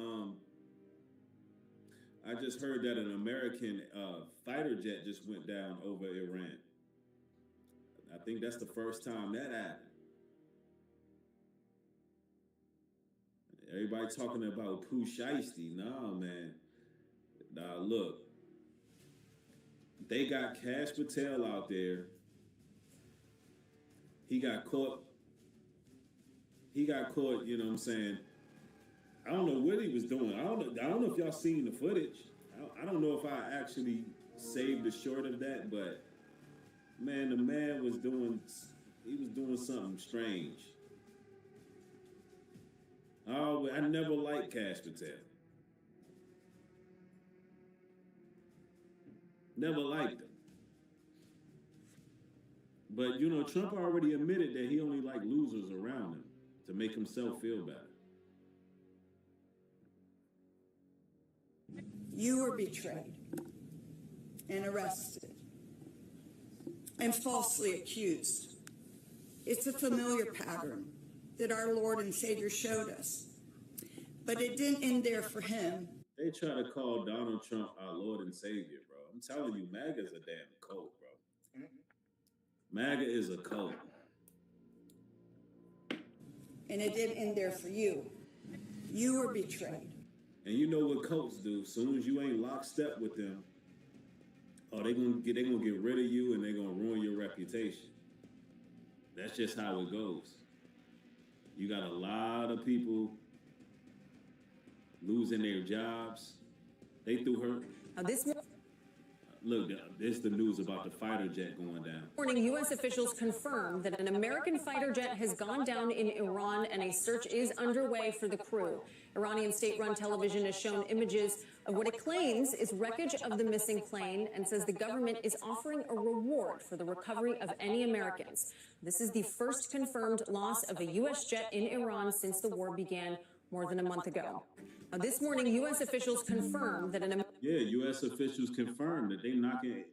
an American fighter jet just went down over Iran. I think that's the first time that happened. Everybody talking about Pooh Shiesty. Nah, man. Nah, look. They got Cash Patel out there. He got caught, you know what I'm saying? I don't know what he was doing. I don't know if y'all seen the footage. I don't know if I actually saved the short of that, but man, the man was doing something strange. Oh, I never liked Cash Patel. Never liked him. But Trump already admitted that he only liked losers around him to make himself feel better. You were betrayed and arrested and falsely accused. It's a familiar pattern that our Lord and Savior showed us. But it didn't end there for him. They try to call Donald Trump our Lord and Savior, bro. I'm telling you, MAGA's a damn cult, bro. MAGA is a cult. And it didn't end there for you. You were betrayed. And you know what cults do. As soon as you ain't lockstep with them, they're gonna get rid of you and they're gonna ruin your reputation. That's just how it goes. You got a lot of people losing their jobs. They threw her. Look, this is the news about the fighter jet going down. Morning, U.S. officials confirmed that an American fighter jet has gone down in Iran and a search is underway for the crew. Iranian state-run television has shown images of what it claims is wreckage of the missing plane and says the government is offering a reward for the recovery of any Americans. This is the first confirmed loss of a U.S. jet in Iran since the war began more than a month ago. This morning, U.S. officials confirmed that U.S. officials confirmed that they knocking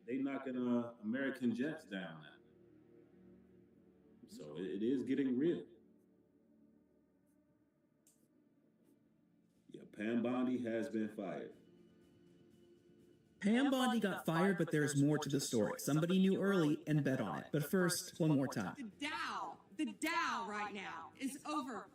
American jets down now. So it is getting real. Yeah, Pam Bondi has been fired. Pam Bondi got fired, but there's more to the story. Somebody knew early and bet on it. But first, one more time. The Dow right now is over.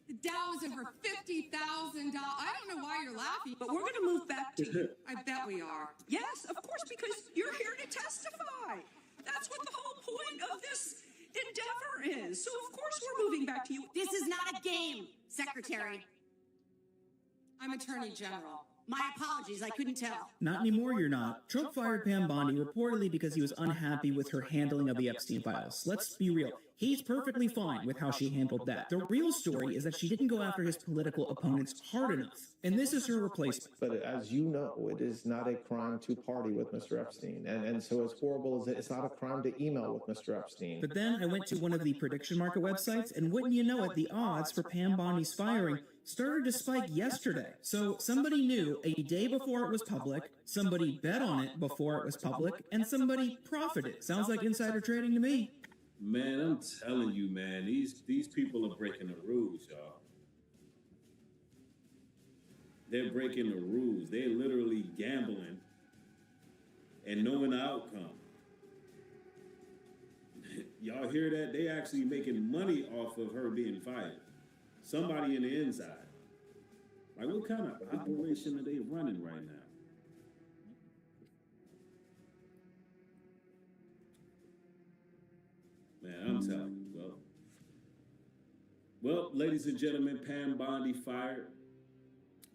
The Dow is over $50,000. I don't know why you're laughing, but we're going to move back to you. I bet we are. Yes, of course, because you're here to testify. That's what the whole point of this endeavor is. So, of course, we're moving back to you. This is not a game, Secretary. I'm Attorney General. My apologies, I couldn't tell. Not anymore, you're not. Trump fired Pam Bondi reportedly because he was unhappy with her handling of the Epstein files. Let's be real. He's perfectly fine with how she handled that. The real story is that she didn't go after his political opponents hard enough. And this is her replacement. But as you know, it is not a crime to party with Mr. Epstein. And so as horrible as it's not a crime to email with Mr. Epstein. But then I went to one of the prediction market websites, and wouldn't you know it, the odds for Pam Bondi's firing started to spike yesterday. So somebody knew a day before it was public, somebody bet on it before it was public, and somebody profited. Sounds like insider trading to me. Man, I'm telling you, man, these people are breaking the rules, y'all. They're breaking the rules. They're literally gambling and knowing the outcome. Y'all hear that? They actually making money off of her being fired. Somebody in the inside. Like, what kind of operation are they running right now? Man, I'm telling you. Well, ladies and gentlemen, Pam Bondi fired.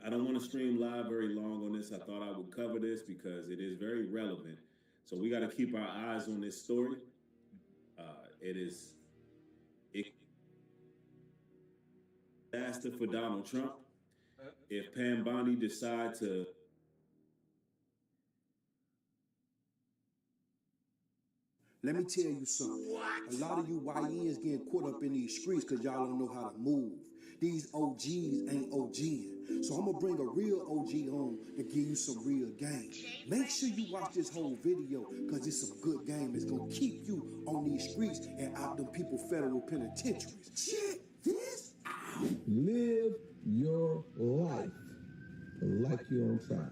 I don't want to stream live very long on this. I thought I would cover this because it is very relevant. So we got to keep our eyes on this story. It is a disaster for Donald Trump. If Pam Bondi decide to let me tell you something. A lot of you YNs getting caught up in these streets because y'all don't know how to move. These OGs ain't OGing. So I'm going to bring a real OG on to give you some real game. Make sure you watch this whole video because it's some good game. It's going to keep you on these streets and out them people federal penitentiaries. Check this out. Live your life like you're on trial.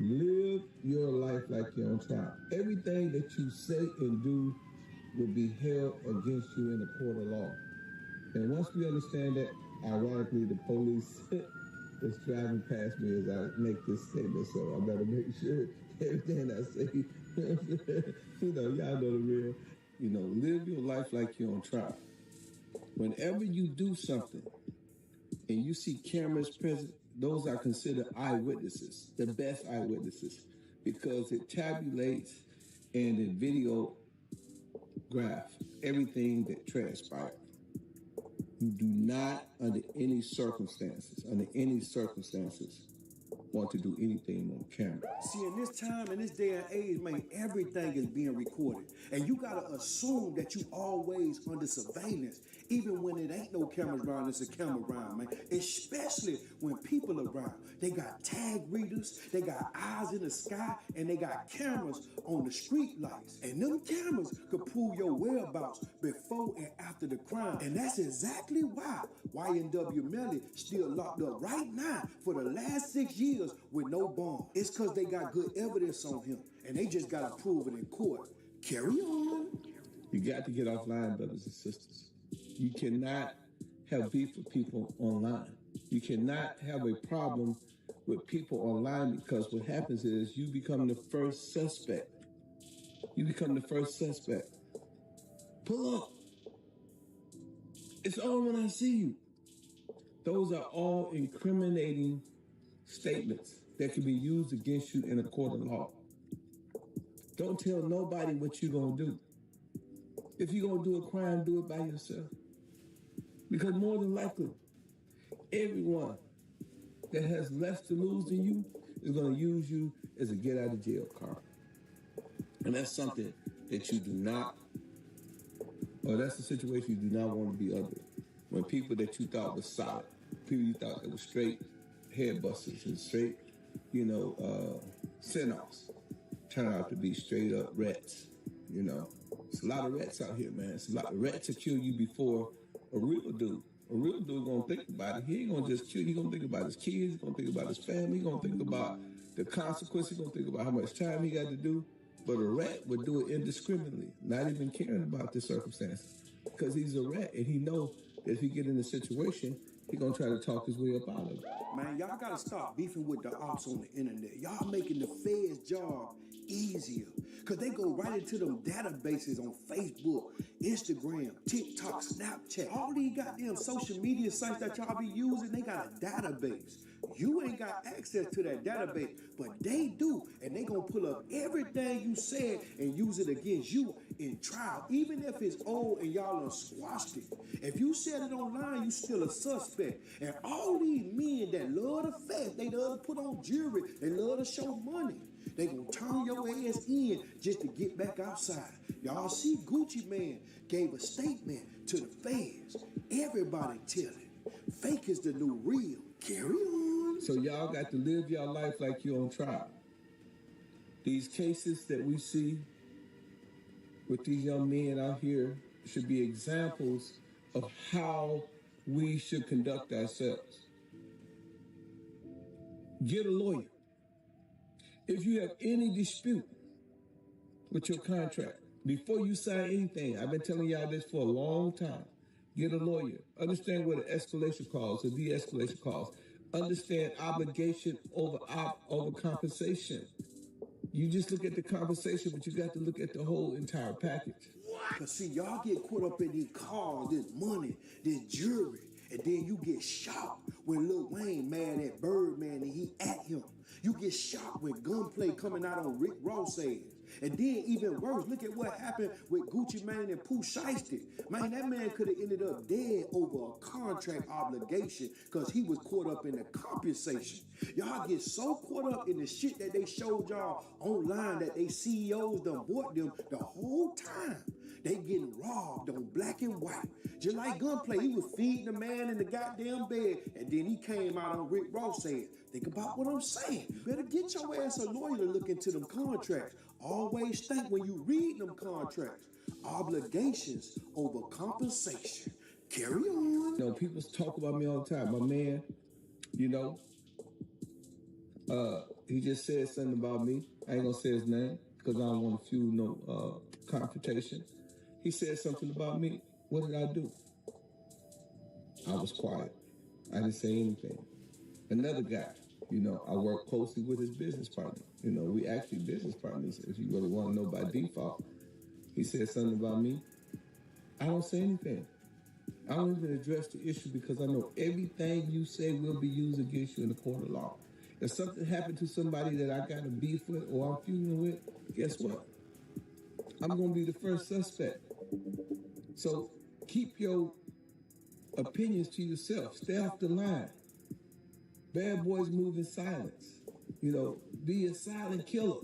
Live your life like you're on trial. Everything that you say and do will be held against you in a court of law. And once we understand that, ironically, the police is driving past me as I make this statement, so I better make sure everything I say, y'all know the real. Live your life like you're on trial. Whenever you do something and you see cameras present, those are considered eyewitnesses, the best eyewitnesses, because it tabulates and it videograph everything that transpired. You do not, under any circumstances, want to do anything on camera. See, in this time, in this day and age, man, everything is being recorded. And you gotta assume that you always under surveillance, even when it ain't no cameras around, it's a camera around, man. Especially when people are around. They got tag readers, they got eyes in the sky, and they got cameras on the street lights. And them cameras could prove your whereabouts before and after the crime. And that's exactly why YNW Melly still locked up right now for the last 6 years with no bond. It's because they got good evidence on him, and they just got to prove it in court. Carry on. You got to get offline, brothers and sisters. You cannot have beef with people online. You cannot have a problem with people online, because what happens is you become the first suspect. Pull up. It's on when I see you. Those are all incriminating statements that can be used against you in a court of law. Don't tell nobody what you're going to do. If you're going to do a crime, do it by yourself. Because more than likely, everyone that has less to lose than you is going to use you as a get out of jail card. And that's something that you do not, or that's the situation you do not want to be under. When people that you thought was solid, people you thought that were straight head busters and straight, send-offs, turn out to be straight up rats, It's a lot of rats out here, man. It's a lot of rats that kill you before a real dude. A real dude gonna think about it. He ain't gonna just kill you. He gonna think about his kids. He gonna think about his family. He gonna think about the consequences. He gonna think about how much time he got to do. But a rat would do it indiscriminately, not even caring about the circumstances, because he's a rat and he knows that if he get in a situation, he gonna try to talk his way up out of it. Man, y'all gotta stop beefing with the ops on the internet. Y'all making the feds' job easier, because they go right into them databases on Facebook, Instagram, TikTok, Snapchat. All these goddamn social media sites that y'all be using, they got a database. You ain't got access to that database, but they do, and they gonna pull up everything you said and use it against you in trial, even if it's old and y'all done squashed it. If you said it online, you still a suspect. And all these men that love the fast, they love to put on jewelry, they love to show money, they gonna turn your ass in just to get back outside. Y'all see Gucci Man gave a statement to the feds. Everybody tell it. Fake is the new real. Carry on. So y'all got to live your life like you're on trial. These cases that we see with these young men out here should be examples of how we should conduct ourselves. Get a lawyer. If you have any dispute with your contract, before you sign anything, I've been telling y'all this for a long time, get a lawyer. Understand what an escalation clause, a de-escalation clause. Understand obligation over compensation. You just look at the compensation, but you got to look at the whole entire package. Because see, y'all get caught up in these cars, this money, this jewelry, and then you get shocked when Lil Wayne mad at Birdman and he at him. You get shocked when gunplay coming out on Rick Ross ass. And then even worse, look at what happened with Gucci Mane and Pooh Shiesty. Man, that man could have ended up dead over a contract obligation because he was caught up in the compensation. Y'all get so caught up in the shit that they showed y'all online that they CEOs done bought them the whole time. They getting robbed on black and white. Just like gunplay, he was feeding the man in the goddamn bed, and then he came out on Rick Ross saying, think about what I'm saying. You better get your ass a lawyer to look into them contracts. Always think when you read them contracts, obligations over compensation. Carry on. You know, people talk about me all the time. My man, you know, he just said something about me. I ain't gonna say his name because I don't want to fuel no confrontation. He said something about me. What did I do? I was quiet. I didn't say anything. Another guy, you know, I work closely with his business partner. You know, we actually business partners, if you really want to know by default. He said something about me. I don't say anything. I don't even address the issue because I know everything you say will be used against you in the court of law. If something happened to somebody that I got a beef with or I'm feuding with, guess what? I'm going to be the first suspect. So keep your opinions to yourself. Stay off the line. Bad boys move in silence. You know, be a silent killer.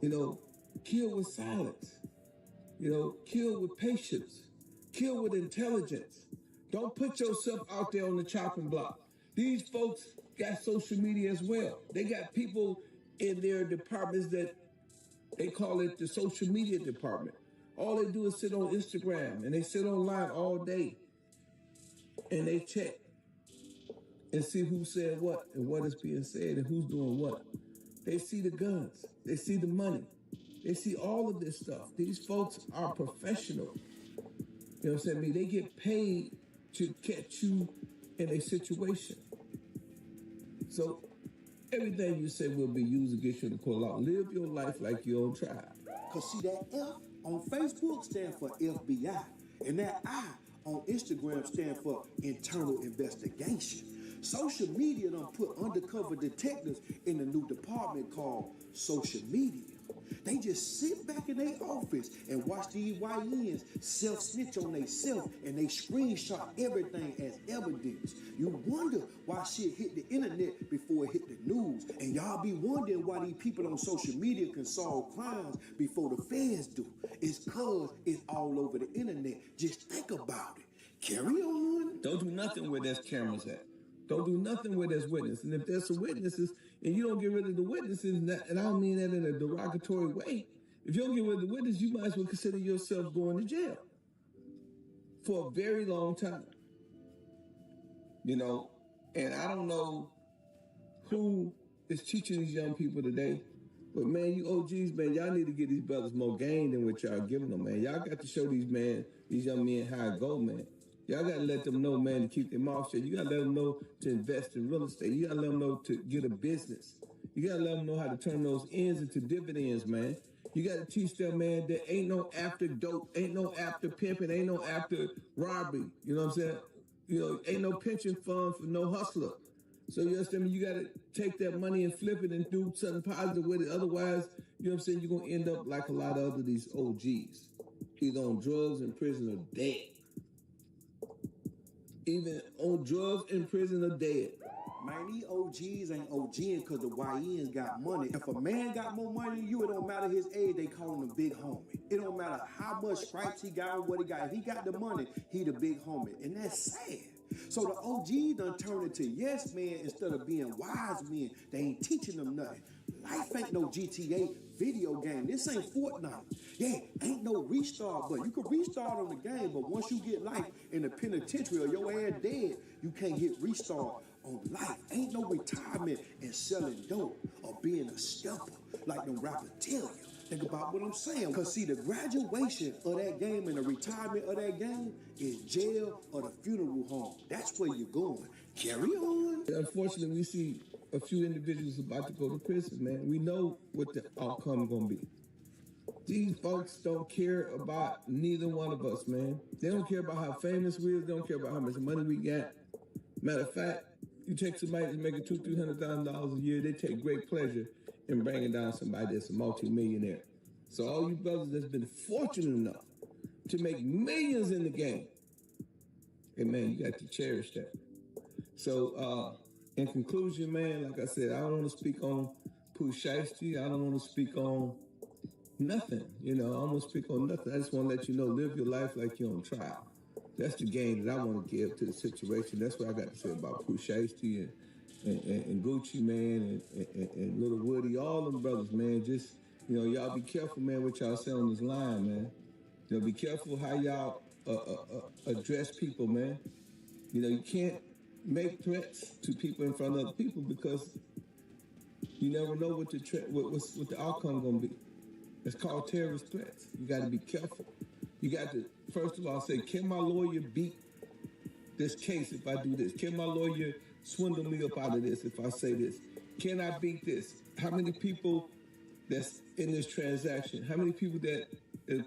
You know, kill with silence. You know, kill with patience. Kill with intelligence. Don't put yourself out there on the chopping block. These folks got social media as well. They got people in their departments that they call it the social media department. All they do is sit on Instagram and they sit online all day and they check and see who said what and what is being said and who's doing what. They see the guns. They see the money. They see all of this stuff. These folks are professional. You know what I'm saying? They get paid to catch you in a situation. So everything you say will be used against you in the court of law. Live your life like you're on trial. Because see, that F on Facebook stand for FBI. And that I on Instagram stand for internal investigation. Social media done put undercover detectives in a new department called social media. They just sit back in their office and watch these YNs self-snitch on themselves and they screenshot everything as evidence. You wonder why shit hit the internet before it hit the news. And y'all be wondering why these people on social media can solve crimes before the feds do. It's cause it's all over the internet. Just think about it. Carry on. Don't do nothing where there's cameras at. Don't do nothing where there's witnesses. And if there's some witnesses and you don't get rid of the witnesses, and I don't mean that in a derogatory way, if you don't get rid of the witnesses, you might as well consider yourself going to jail for a very long time. You know, and I don't know who is teaching these young people today, but man, you OGs, man, y'all need to give these brothers more game than what y'all giving them, man. Y'all got to show these young men how it go, man. Y'all got to let them know, man, to keep their mouth shut. You got to let them know to invest in real estate. You got to let them know to get a business. You got to let them know how to turn those ends into dividends, man. You got to teach them, man, that ain't no after dope, ain't no after pimping, ain't no after robbery. You know what I'm saying? You know, ain't no pension fund for no hustler. So you understand me? You got to take that money and flip it and do something positive with it. Otherwise, you know what I'm saying, you're going to end up like a lot of other these OGs, either on drugs, in prison, or dead. Even on drugs, in prison, or dead. Man, these OGs ain't OGing because the YNs got money. If a man got more money than you, it don't matter his age, they call him a big homie. It don't matter how much stripes he got or what he got. If he got the money, he the big homie. And that's sad. So the OG done turned into yes men instead of being wise men. They ain't teaching them nothing. Life ain't no GTA video game. This ain't Fortnite. Yeah, ain't no restart button. You can restart on the game, but once you get life in the penitentiary or your ass dead, you can't hit restart on life. Ain't no retirement in selling dope or being a stepper like them rappers tell you. Think about what I'm saying. Because, see, the graduation of that game and the retirement of that game is jail or the funeral home. That's where you're going. Carry on. Unfortunately, we see a few individuals about to go to prison, man. We know what the outcome going to be. These folks don't care about neither one of us, man. They don't care about how famous we are. They don't care about how much money we got. Matter of fact, you take somebody that's making $200,000-$300,000 a year, they take great pleasure in bringing down somebody that's a multi-millionaire. So all you brothers that's been fortunate enough to make millions in the game, hey man, you got to cherish that. So in conclusion, man, like I said, I don't want to speak on Pooh Shiesty. I don't want to speak on nothing. You know, I don't want to speak on nothing. I just want to let you know, live your life like you're on trial. That's the game that I want to give to the situation. That's what I got to say about Pooh Shiesty and Gucci, man, and Little Woody, all them brothers, man. Just, you know, y'all be careful, man, what y'all say on this line, man. You know, be careful how y'all address people, man. You know, you can't make threats to people in front of other people because you never know what the outcome gonna be. It's called terrorist threats. You got to be careful. You got to, first of all, say, can my lawyer beat this case if I do this? Can my lawyer swindle me up out of this if I say this? Can I beat this? How many people that's in this transaction? How many people that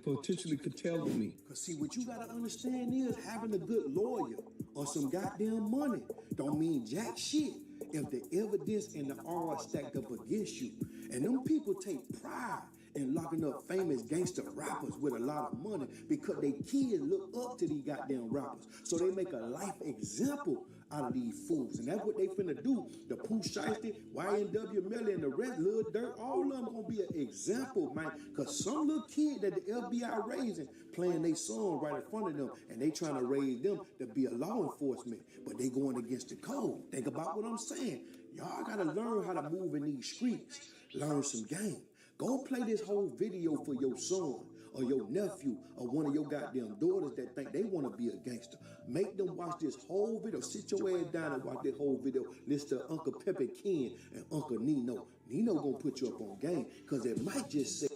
potentially could tell on me? Because, see, what you got to understand is having a good lawyer or some goddamn money don't mean jack shit if the evidence and the odds stacked up against you. And them people take pride in locking up famous gangster rappers with a lot of money because they kids look up to these goddamn rappers. So they make a life example out of these fools. And that's what they finna do. The Pooh Shiesty, YNW Melly, and the rest, Lil Durk, all of them gonna be an example, man. Because some little kid that the FBI raising playing their song right in front of them, and they trying to raise them to be a law enforcement, but they going against the code. Think about what I'm saying. Y'all gotta learn how to move in these streets. Learn some game. Go play this whole video for your son or your nephew or one of your goddamn daughters that think they want to be a gangster. Make them watch this whole video. Sit your ass down and watch this whole video. Listen to Uncle Pepe Ken and Uncle Nino. Nino gonna put you up on game because it might just say,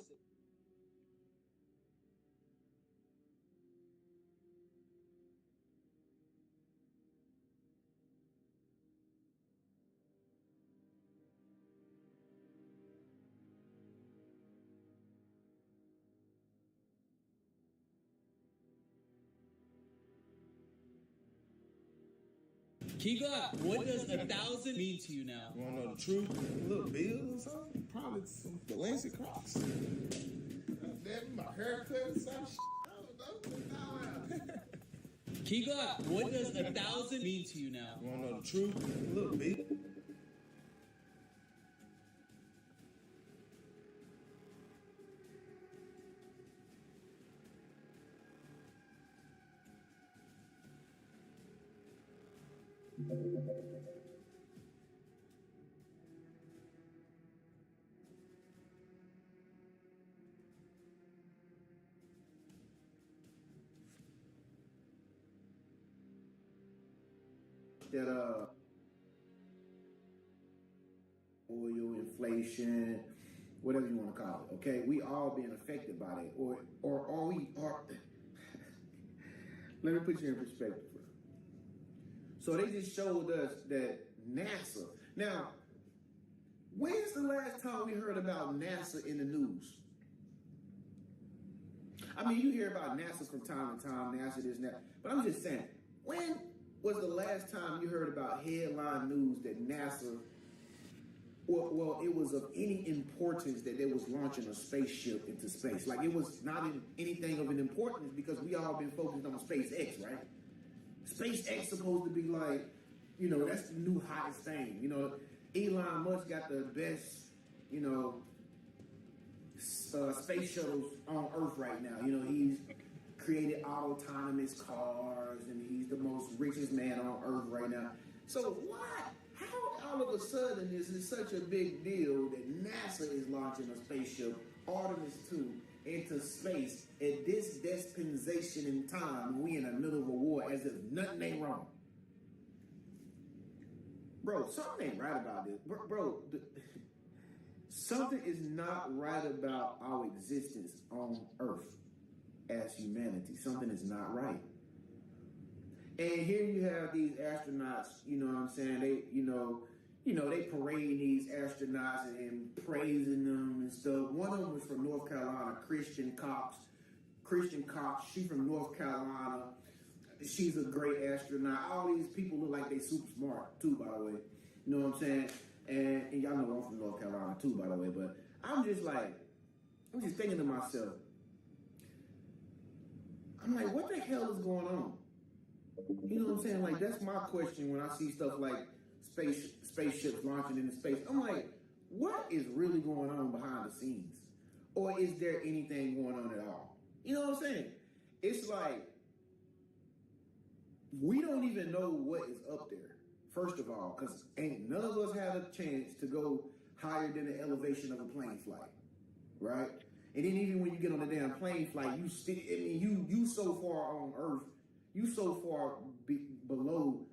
Kiga, what does 1,000 mean to you now? You want to know the truth? A little bill or something? Probably some Valencia Crocs. Damn, my haircut or some shit. I don't know. Kiga, what does 1,000 mean to you now? You want to know the truth? A little bill. That oil, inflation, whatever you want to call it, okay? We all being affected by it, or are we are. Let me put you in perspective. So they just showed us that NASA. Now, when's the last time we heard about NASA in the news? I mean, you hear about NASA from time to time, NASA this and that, but I'm just saying, when was the last time you heard about headline news that NASA, well, it was of any importance that they was launching a spaceship into space? Like, it was not anything of an importance because we all been focused on SpaceX, right? SpaceX supposed to be like, you know, that's the new hottest thing. You know, Elon Musk got the best, you know, space shuttles on Earth right now. You know, he's created autonomous cars and he's the most richest man on Earth right now. So what? How all of a sudden is it such a big deal that NASA is launching a spaceship Artemis 2 into space at this dispensation in time, we in the middle of a war as if nothing ain't wrong. Bro, something ain't right about this. Bro, something is not right about our existence on Earth as humanity. Something is not right. And here you have these astronauts, you know what I'm saying? They parade these astronauts and praising them and stuff. One of them was from North Carolina, Christian Cox. She from North Carolina. She's a great astronaut. All these people look like they super smart too, by the way. You know what I'm saying? And y'all know I'm from North Carolina too, by the way. But I'm just thinking to myself, I'm like, what the hell is going on? You know what I'm saying? Like, that's my question when I see stuff like spaceships launching into space. I'm like, what is really going on behind the scenes? Or is there anything going on at all? You know what I'm saying? It's like, we don't even know what is up there, first of all, because ain't none of us had a chance to go higher than the elevation of a plane flight, right? And then even when you get on the damn plane flight, you so far on Earth, you so far below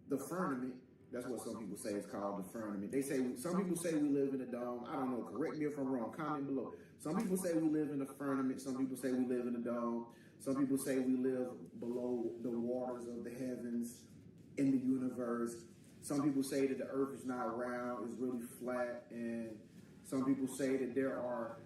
the firmament. That's what some people say it's called, the firmament. Some people say we live in a dome. I don't know. Correct me if I'm wrong. Comment below. Some people say we live in the firmament. Some people say we live in a dome. Some people say we live below the waters of the heavens in the universe. Some people say that the Earth is not round, it's really flat. And some people say that there are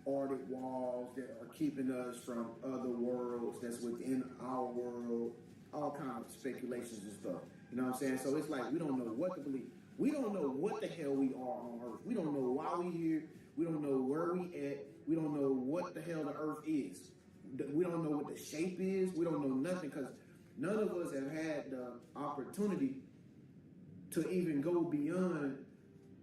Arctic walls that are keeping us from other worlds that's within our world. All kinds of speculations and stuff. You know what I'm saying? So it's like we don't know what to believe. We don't know what the hell we are on Earth. We don't know why we here. We don't know where we at. We don't know what the hell the Earth is. We don't know what the shape is. We don't know nothing because none of us have had the opportunity to even go beyond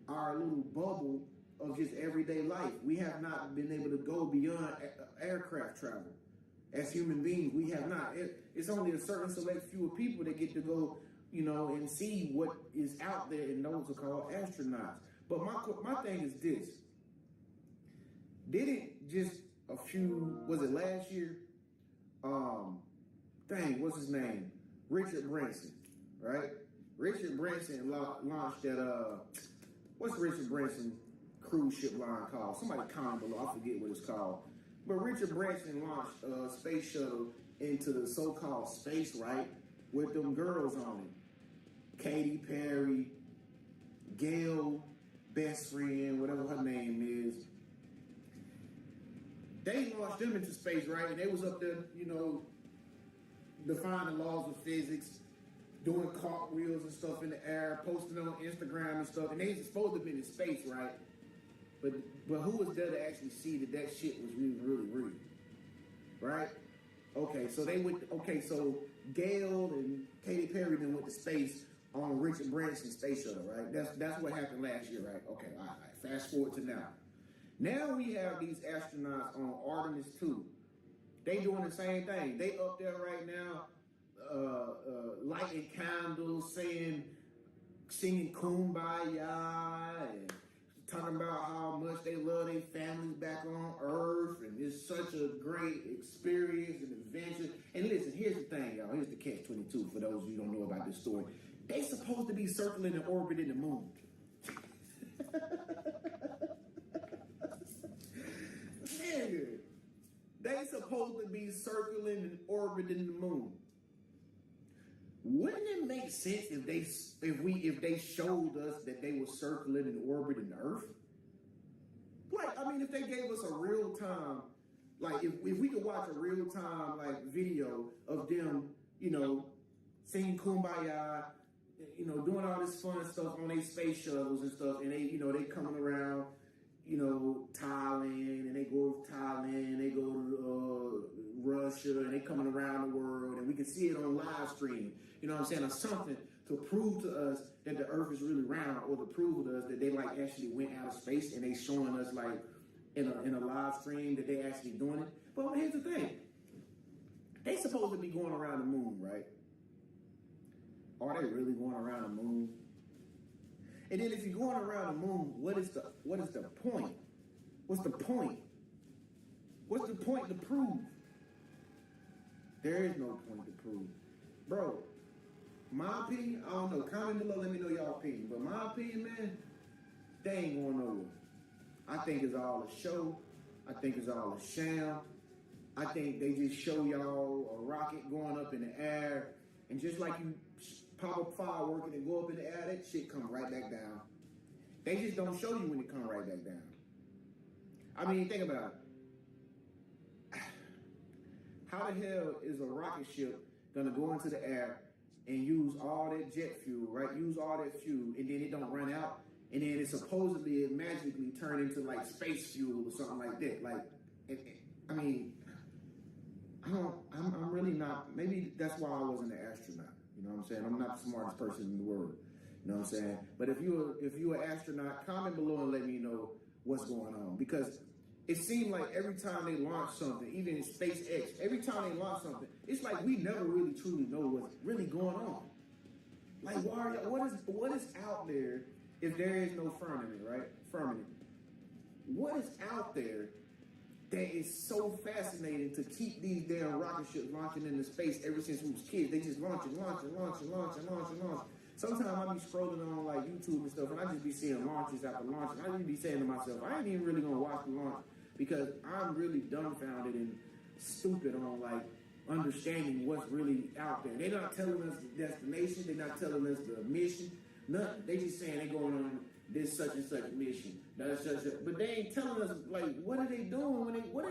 our little bubble of just everyday life. We have not been able to go beyond aircraft travel. As human beings, we have not. It's only a certain select few of people that get to go, and see what is out there, and those are called astronauts. But my thing is this. Didn't just was it last year? What's his name? Richard Branson, right? Richard Branson launched that, what's Richard Branson cruise ship line called? Somebody comment below, I forget what it's called. But Richard Branson launched a space shuttle into the so-called space, right? With them girls on it. Katy Perry, Gail, best friend, whatever her name is. They launched them into space, right? And they was up there, defying the laws of physics, doing cartwheels and stuff in the air, posting on Instagram and stuff. And they supposed to be in space, right? But who was there to actually see that shit was really, really real? Right? Okay, so so Gail and Katy Perry then went to space on Richard Branson's space shuttle, right? That's what happened last year, right? Okay, all right. Fast forward to now. Now we have these astronauts on Artemis 2. They doing the same thing. They up there right now, lighting candles, singing Kumbaya, and talking about how much they love their families back on Earth, and it's such a great experience and adventure. And listen, here's the thing, y'all. Here's the catch-22 for those of you who don't know about this story. They supposed to be circling in orbit in the moon. Nigga, they supposed to be circling in orbit in the moon. Wouldn't it make sense if they showed us that they were circling in orbit in the Earth? Like, I mean, if they gave us a real time, like if we could watch a real time video of them, singing Kumbaya, doing all this fun stuff on their space shuttles and stuff, and they coming around, Thailand, and they go to Thailand, they go to Russia, and they coming around the world, and we can see it on live stream, you know what I'm saying, or something to prove to us that the Earth is really round, or to prove to us that they actually went out of space and they showing us in a live stream that they actually doing it. But here's the thing. They supposed to be going around the moon, right? Are they really going around the moon? And then if you're going around the moon, what is the point? What's the point What's the point to prove? There is no point to prove. Bro, my opinion, I don't know. Comment below, let me know y'all opinion. But my opinion, man, they ain't going nowhere. I think it's all a show. I think it's all a sham. I think they just show y'all a rocket going up in the air. And just like you pop a firework and it go up in the air, that shit come right back down. They just don't show you when it come right back down. I mean, think about it. How the hell is a rocket ship gonna go into the air and use all that jet fuel, right? Use all that fuel, and then it don't run out, and then it supposedly magically turn into like space fuel or something like that. Like, I mean, I'm really not. Maybe that's why I wasn't an astronaut. You know what I'm saying? I'm not the smartest person in the world. You know what I'm saying? But if you're an astronaut, comment below and let me know what's going on, because it seemed like every time they launch something, even in SpaceX, every time they launch something, it's like we never really truly know what's really going on. Like, what is out there if there is no firmament, right? Firmament. What is out there that is so fascinating to keep these damn rocket ships launching into space ever since we was kids? They just launch. Sometimes I be scrolling on like YouTube and stuff, and I just be seeing launches after launches. I just be saying to myself, I ain't even really gonna watch the launch, because I'm really dumbfounded and stupid on like understanding what's really out there. They're not telling us the destination. They're not telling us the mission. Nothing. They just saying they going on this such and such mission. But they ain't telling us like what are they doing when they what are